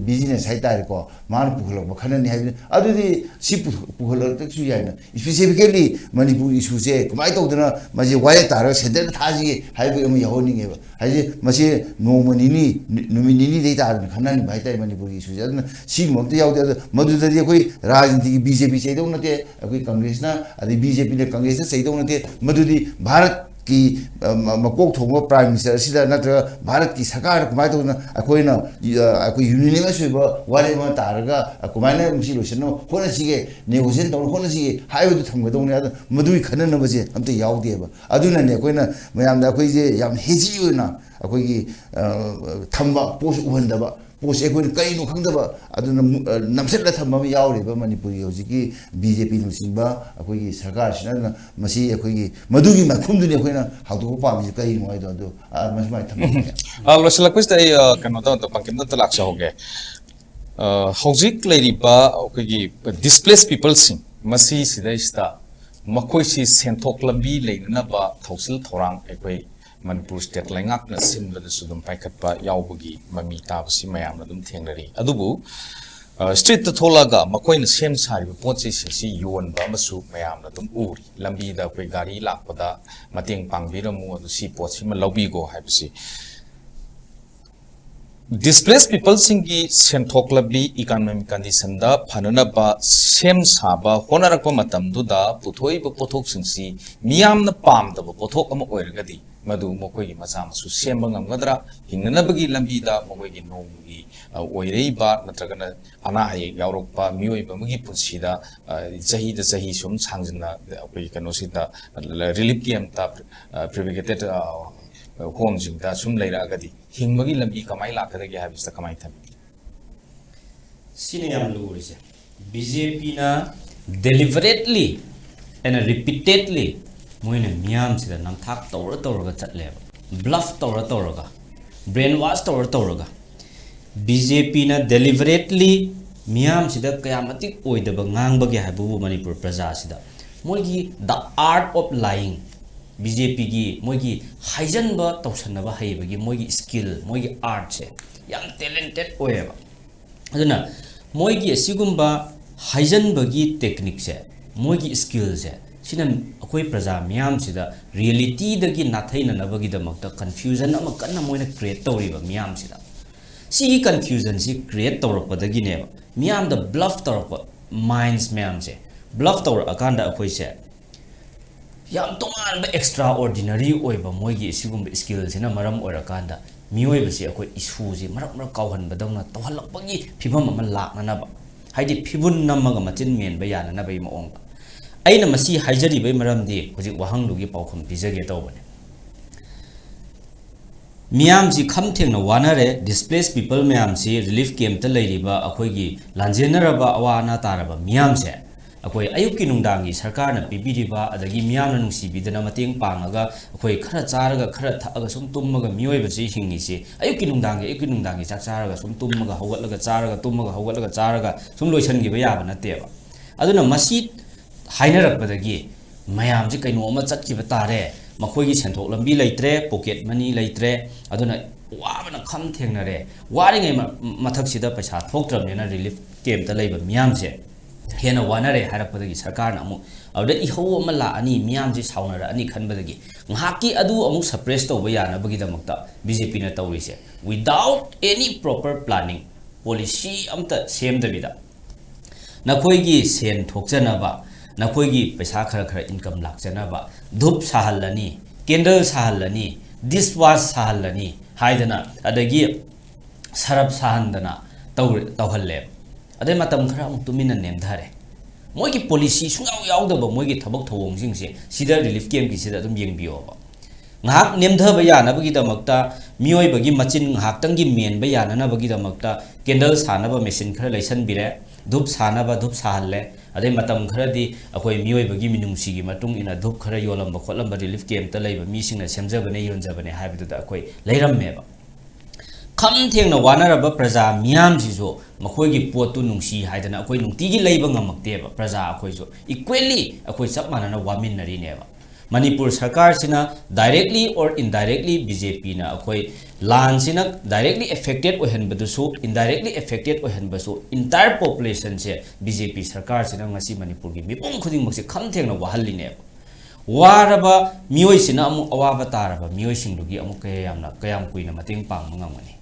Speaker 2: business hai tar ko man pukhlo khanani hai adudi si pukhlo tak su yaina specifically manipur issue se kumai to dana maji wai tar center thaji hai bu am yahoni nge ba hai masi no manini numini dei tar khanani bai tai manipur issue se aduna si mo te yaude madu dadi akoi rajniti bjp se do nate akoi congress na adi bjp ne congress se do nate madudi bharat की मकोक थोंगो prime minister सिदा नत्र भारत की सरकार कुमाय तो अखोइना अखोइ union में वाले म तारगा कुमायना मुसी लोसनो होना सिगे नेगोशिएशन तौन होना सिगे हाइबो थमगदौने मदुई खनन बजे अमते यावदेबा अदुना ने अखोइना मयाम दा अखोइ जे याम हेजी ओना अखोइ थम्बा पोस्ट उहनदबा पोस्ट अखोइ कइनो खंगदबा अदुना नमसेला थम्बा यावरेबा मणिपुरी होजिकी बीजेपी नुसिबा अखोइ सरकार सिना मसी अखोइ मदुगी मखुमदुने अखोइना हाउदो पाबि कइनो आइदो अदु मसमाय थम्बा
Speaker 1: लोसला क्वेस्ट आई कनो तो पंकिम तो लाक्सा होगे हौजिक लेरिबा अखोइ डिस्प्लेस पीपल सिंग मसी सिदैस्ता मखोइ सि सेंथोक लंबी लेनबा थौसिल थौरांग अखोइ मनपुर स्टेट लाइंगाकना सिनबदसु दम पाइखटपा यावबगी ममी ताबसि मयामना दम थेंगनरी अदुबु स्ट्रीट थोलागा मकोइन सेम सारिबा पोचे सिंसी योनबा मसु मयामना दम उरी लंबीदा कोइ गाड़ी लाकपदा मतेंग पांगबिरमु अदु सि पोछि म लौबिगो हाइबसि displaced people singi senthoklabi economic condition da phananaba sem saba honarakpa matam du da puthoi ba pothok singsi miyam na pam da pothok ama oiragadi madu mokoi gi macha masu semba ngamgadra hingnanabagi lambi da mokoi gi nomugi oirei ba natragana ana haye yaurokpa miyoi ba mugi punsi da jahi sum changjna akoi kanosi da relief game ta privilegated home jing da sum leira agadi hingmagi lambi kamai lakadagi habista kamai tham
Speaker 3: sine yam lurise bjp na deliberately and repeatedly moina miyam sida nam thak tawra chatle bluff tawra brainwash tawra bjp na deliberately miyam sida kayamati oidaba ngangbagi habu manipur praja sida moigi the art of lying BJP की मोगी Huygens बा तौसन बा हाइबगी मोगी skill मोगी art से याम talented ओएबा अदुना मोगी असिगुम्बा Huygens बगी technique से मोगी स्किल से सिना अखोई प्रजा मियाम सिदा रियलिटी दगी नाथैना नबगी दमकता कंफ्यूजन अमा कन्ना मोइना क्रिएट तौरिबा मियाम सिदा सी कंफ्यूजन सी क्रिएट तौरपदगी ने मियाम द ब्लफ तौरप माइंड्स मियाम से ब्लफ तौर अकांदा अखोई से याम तोंगान एक्स्ट्रा ऑर्डिनरी ओइबा मोगी सिगुम स्किल सिना मरम ओइराकांदा मियोइबसे अखोई इशू से मरक मरक कावहनबदौना तौहलपगी फिबम अमा लाकननबा हाइदि फिबुन नमगा मचिन मेनबा याननबई मओंग अइना मसी हाइजरिबै मरमदि हुजिक वहांलुगी पाउखम पिजगे तौबने मियाम जी खम थेंगना वानरे डिस्प्लेस पीपल मियाम से रिलीफ कैंप त लैरिबा अखोइगी लांजेनरबा अवाना तारबा मियाम से अखोइ अयुक्की नुंदांगी सरकारना पिबिरिबा अदगी मियामना नुंसीबिदना मतेंग पांगागा अखोइ खरा चारगा खरा थअगा सुम तुम्मगा मियोइबसे हिंगिसे अयुक्की नुंदांगी चाक चारगा सुम तुम्मगा हौगतलगा चारगा तुम्मगा हौगतलगा चारगा सुम लोइसनगिबा याबा नतेबा अदुना मसी हाइनरकपदगी मयाम जे कैनो अमा चटकिबा तारे मखोइगी सेंथोक लंबी लेत्रे पॉकेट मनी लेत्रे अदुना वाबना खम थेंगनरे वारिङै मथकसिदा पैसा थोक्त्रबनेना रिलीफ कैंप त लैबा मियाम से हेना वानरे हारकपदगी सरकारना अमु अबदा इहौ अमा लाअनी मियाम जे साउनरा अनि खनबदगी ngaki adu amu suppress to baya na bagi damakta BJP na tawrise without any proper planning policy amta sem da bida nakoi gi sen thokjana ba nakoi gi paisa khara khara income lakjana ba dhup sahalani candle sahalani dishwash sahalani haidana adagi sarap sahandana tawhalle adai matam khara amuk tumina nemdhare मोगी policy सुंगाव यावदब मोगी थबक थवोंग से सिदा relief camp की सिदा अदुम येंबियोबा ngahak nemdhaba yanabagi damakta miyoibagi machin ngahaktangi menba yananabagi damakta candle sanaba machine khara laisan bire dhup sanaba dhup sahalle adai matam khara di akoi miyoibagi minungsi gi matung ina dhup khara yolamba khotlamba relief camp ta laiba mi singna semjabane yonjabane haibidu da akoi leirammeba खम थेंगना वानरब प्रजा मियाम जिजो मखोइगी पोतु नुंसी हाइदना अखोइ नुंतीगी lab ngमक्तेबा प्रजा अखोइजो equally अखोइ सब मानना वामिनरी नेबा मणिपुर सरकार सिना directly और indirectly BJP ना अखोइ लान सिना डायरेक्टली अफेक्टेड ओहनबदुसु इनडायरेक्टली अफेक्टेड ओहनबसु इंटायर पॉपुलेशन से बीजेपी सरकार सिना ngasi मणिपुर की मिपुम खुदिंग मक्से खम थेंगना वाहल्ली नेबा वारबा मियोइ सिना अमु अवाबा तारबा मियोइ सिंगदुगी अमु कयाम कुइना मतेंग पांग ngमगनी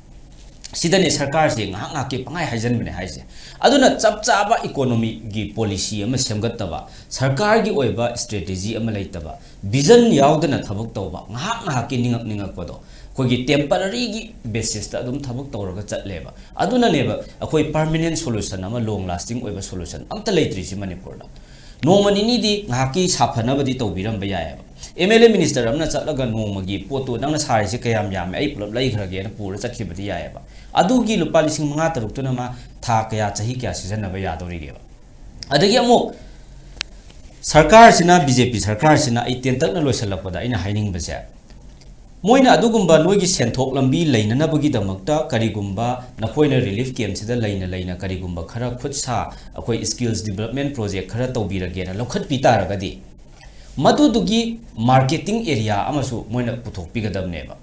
Speaker 3: सिदने सरकार से ngak के पंगाई हाइजन बने हाइसे अदुना चप चाबा इकोनॉमी की पॉलिसी अमा सेमगतबा सरकार की ओइबा स्ट्रेटेजी अमा लेतबा विजन यावदना थबक तौबा ngak के निंगक पदो कोगी टेम्पररी की बेसिस ता अदुम थबक तौरगा चटलेबा अदुना नेबा अखोइ परमानेंट सॉल्यूशन अमा लॉन्ग लास्टिंग ओइबा सॉल्यूशन अमता लेत्रिसि मणिपुरदा नोमनिनी दी ngaki साफनबदी तौबिरम बयायबा MLA मिनिस्टर अमना चटलगा नोमगी पोतो नंगना सारिसे कयाम याम आई पुलप लैखरगे न पुर चटखिबदी यायबा अदुगी लुपा लिसिंग मंगा तरुक तुनमा था कया चही क्या सिजनबा यादोरिगेबा अदगी अमु सरकार सिना BJP सरकार सिना आई तेंतकना लोइसलपदा आइना हाइनिंगबसे मोइना अदुगुम्बा नोइगी सेंथोक लंबी लैननबगी दमकता करिगुम्बा नखोइना रिलीफ कैंप सिदा लैना करिगुम्बा खरा खुदसा अखोइ स्किल्स डेवलपमेंट प्रोजेक्ट खरा तौबिरगेना लौखत पितारगदी मदुदुगी मार्केटिंग एरिया अमसु मोइना पुथोकपिगदबनेबा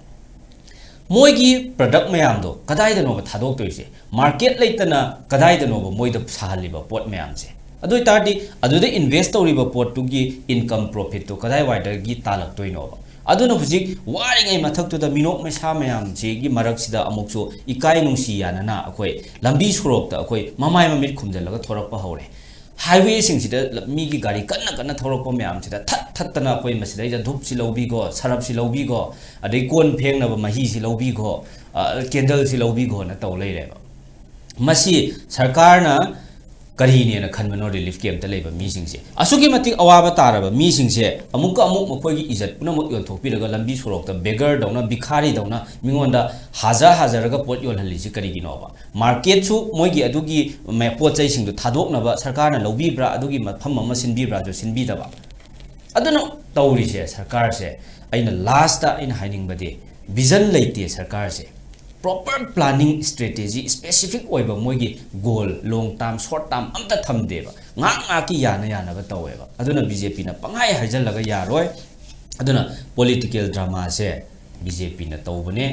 Speaker 3: मोइगी प्रोडक्ट मयामदो कदाइदनोबा थादोक्तोइसे मार्केट लेतना कदाइदनोबा मोइदा साहलिबा पोट मयामसे अदुइ तारदी अदुदे इन्वेस्ट तौरिबा पोटुगी इनकम प्रॉफिट तो कदाइ वाइडगी तालक्तोइनोबा अदुना हुजिक वारिङै मथक्तुदा मिनोक मैसा मयामसेगी मरकसिदा अमुकसु इकाइ नुंसी यानना अखोइ लंबी सुरोक्ता अखोइ ममाइ ममित खुमजलगा थोरकपा हौरे हाईवे सिंगसिदा मीगी गाड़ी कन्ना थोरकपा मयामसिदा थत्तना अखोइ मसिदा धूप सि लौबिगो सरप सि लौबिगो अदै कोन फेंगनबा मही सि लौबिगो कैंडल सि लौबिगो न तौ लैरेबा मसी सरकारना करीने खनबनो रिलीफ कैंप लेबा मीसिंगसे असुगी मतिक अवाबा तारबा मीसिंगसे अमुक मखोइगी इज्जत पुनमक योनथोकपिरगा लंबी सोरोक्ता बेगर दौना भिखारी दौना मिंगोंदा हाजरगा पोट योनहलिसि करिगिनोबा मार्केट सु मोइगी अदुगी पोट चैसिंगदु थादोकनबा सरकारना लौबिब्रा अदुगी मफम अमा सिनबिब्रा जो सिनबिदबा अदुनो तौरिसे सरकार से अइना लास्ट अइना हाइनिंगबदे विजन लेते सरकार से proper planning strategy specific oiba moigi goal long term short term amta thamdeba ngak ki yana ba taweba aduna BJP na pangai hajalaga yaroi aduna political drama se BJP na tawbane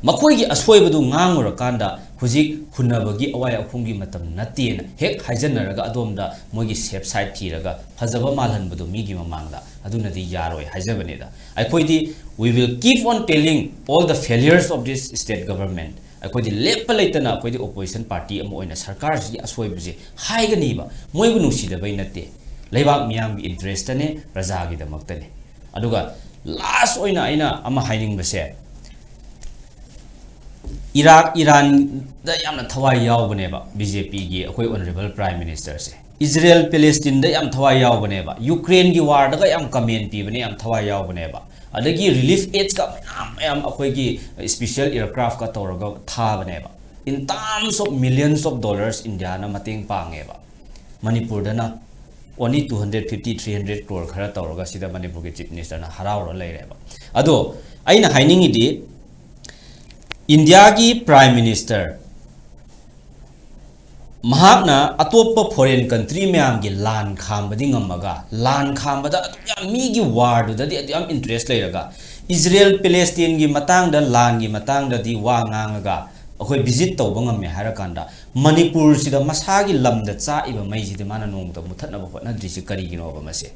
Speaker 3: ꯃꯈꯣꯏꯒꯤ ꯑꯁꯣꯏꯕꯗꯨ ꯉꯥꯡꯉꯨꯔꯀꯥꯟꯗ ꯍꯧꯖꯤꯛ ꯍꯨꯟꯅꯕꯒꯤ ꯑꯋꯥꯏ ꯑꯈꯨꯝꯒꯤ ꯃꯇꯝ ꯅꯠꯇꯦꯅ ꯍꯦꯛ ꯍꯥꯏꯖꯟꯅꯔꯒ ꯑꯗꯣꯝꯗ ꯃꯣꯏꯒꯤ ꯁꯦꯞ side ꯊꯤꯔꯒ ꯐꯖꯕ ꯃꯥꯜꯍꯟꯕꯗꯨ ꯃꯤꯒꯤ ꯃꯃꯥꯡꯗ ꯑꯗꯨꯅꯗꯤ ꯌꯥꯔꯣꯏ ꯍꯥꯏꯖꯕꯅꯤꯗ ꯑꯩꯈꯣꯏꯗꯤ we will keep on telling all the failures of this state government ꯑꯩꯈꯣꯏꯗꯤ ꯂꯦꯞꯄ ꯂꯩꯇꯅ ꯑꯩꯈꯣꯏꯗꯤ ꯑꯣꯄꯣꯖꯤꯁꯟ ꯄꯥꯔꯇꯤ ꯑꯃ ꯑꯣꯏꯅ ꯁꯔꯀꯥꯔꯁꯤꯒꯤ ꯑꯁꯣꯏꯕꯁꯦ ꯍꯥꯏꯒꯅꯤꯕ ꯃꯣꯏꯕꯨ ꯅꯨꯡꯁꯤꯗꯕꯩ ꯅꯠꯇꯦ ꯂꯩꯕꯥꯛ ꯃꯤꯌꯥꯝꯒꯤ ꯏꯟꯇꯔꯦꯁꯇꯅꯦ ꯄ꯭ꯔꯖꯥꯒꯤꯗꯃꯛꯇꯅꯦ ꯑꯗꯨꯒ ꯂꯥꯁ ꯑꯣꯏꯅ ꯑꯩꯅ ꯑꯃ ꯍꯥꯏꯅꯤꯡꯕꯁꯦ Iraq Iran da yamna thawai yawbaneba BJP gi akhoi honorable prime minister se Israel Palestine da yam thawai yawbaneba Ukraine gi war da yam comment pi bane yam thawai yawbaneba adagi relief aids ka yam akhoi gi special aircraft ka tawraga tha baneba in terms of millions of dollars India na mateng pangeba Manipur da na only 250-300 crore khara tawraga sida Manipur gi chief minister na harawra leireba ado aina hainingi di India ki Prime Minister Mahakna atoppa foreign country mayam gi lan khambadi ngamaga lan khambada yam mi gi war du da yam interest leiraga Israel Palestine gi matang da lan gi matang da di wa ngangaga akhoi visit tawba ngamme harakanda Manipur sida masagi lamda cha iba mai sida mana nongda muthatna ba hotna drisi kari gi no ba mase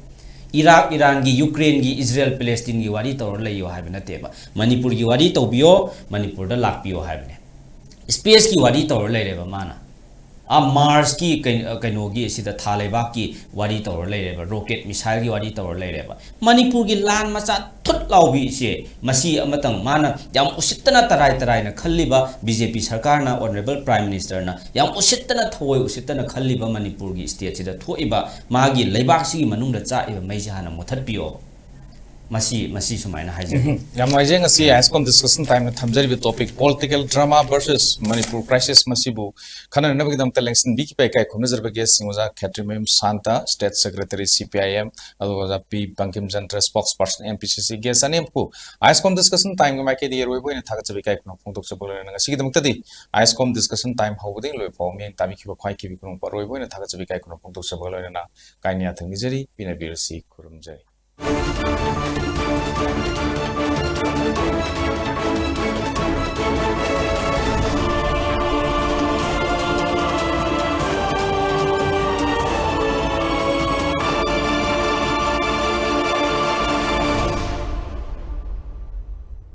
Speaker 3: Iraq Iran gi Ukraine gi Israel Palestine gi wari tawr layo haibna teba Manipur gi wari tawbiyo Manipur da lakpiyo haibne space ki wari tawr laireba mana a Mars ki kaino gi sida thaleba ki wari tawr laireba rocket missile gi wari tawr laireba Manipur gi lan macha thut lawbi se masi amatang mana yam usittana tarai na khalliba BJP sarkar na honorable prime minister na yam usittana thoi usittana khalliba Manipur gi state sida thoiba magi leibak si manungda cha iba maiji hana muthat piyo masi sumaina haije
Speaker 1: yam haije ngasi ascom discussion time na thamjari bi topic political drama versus Manipur crisis masibu khana na bigdam talengsin bi ki pai kai khumnazar ba ges singoja khatrimem Santa state secretary CPIM adoga P Bankim Chandra spokesperson MPCC ges anem ku ascom discussion time ma ke di roi boina thaga chabi kai khno phongtok chabol na ngasi gidam tadi ascom discussion time hawding loi phaw meng tabi ki ba khwai ki bi khno roi boina thaga chabi kai khno phongtok chabol na kainia thangni jari pina birsi kurum jari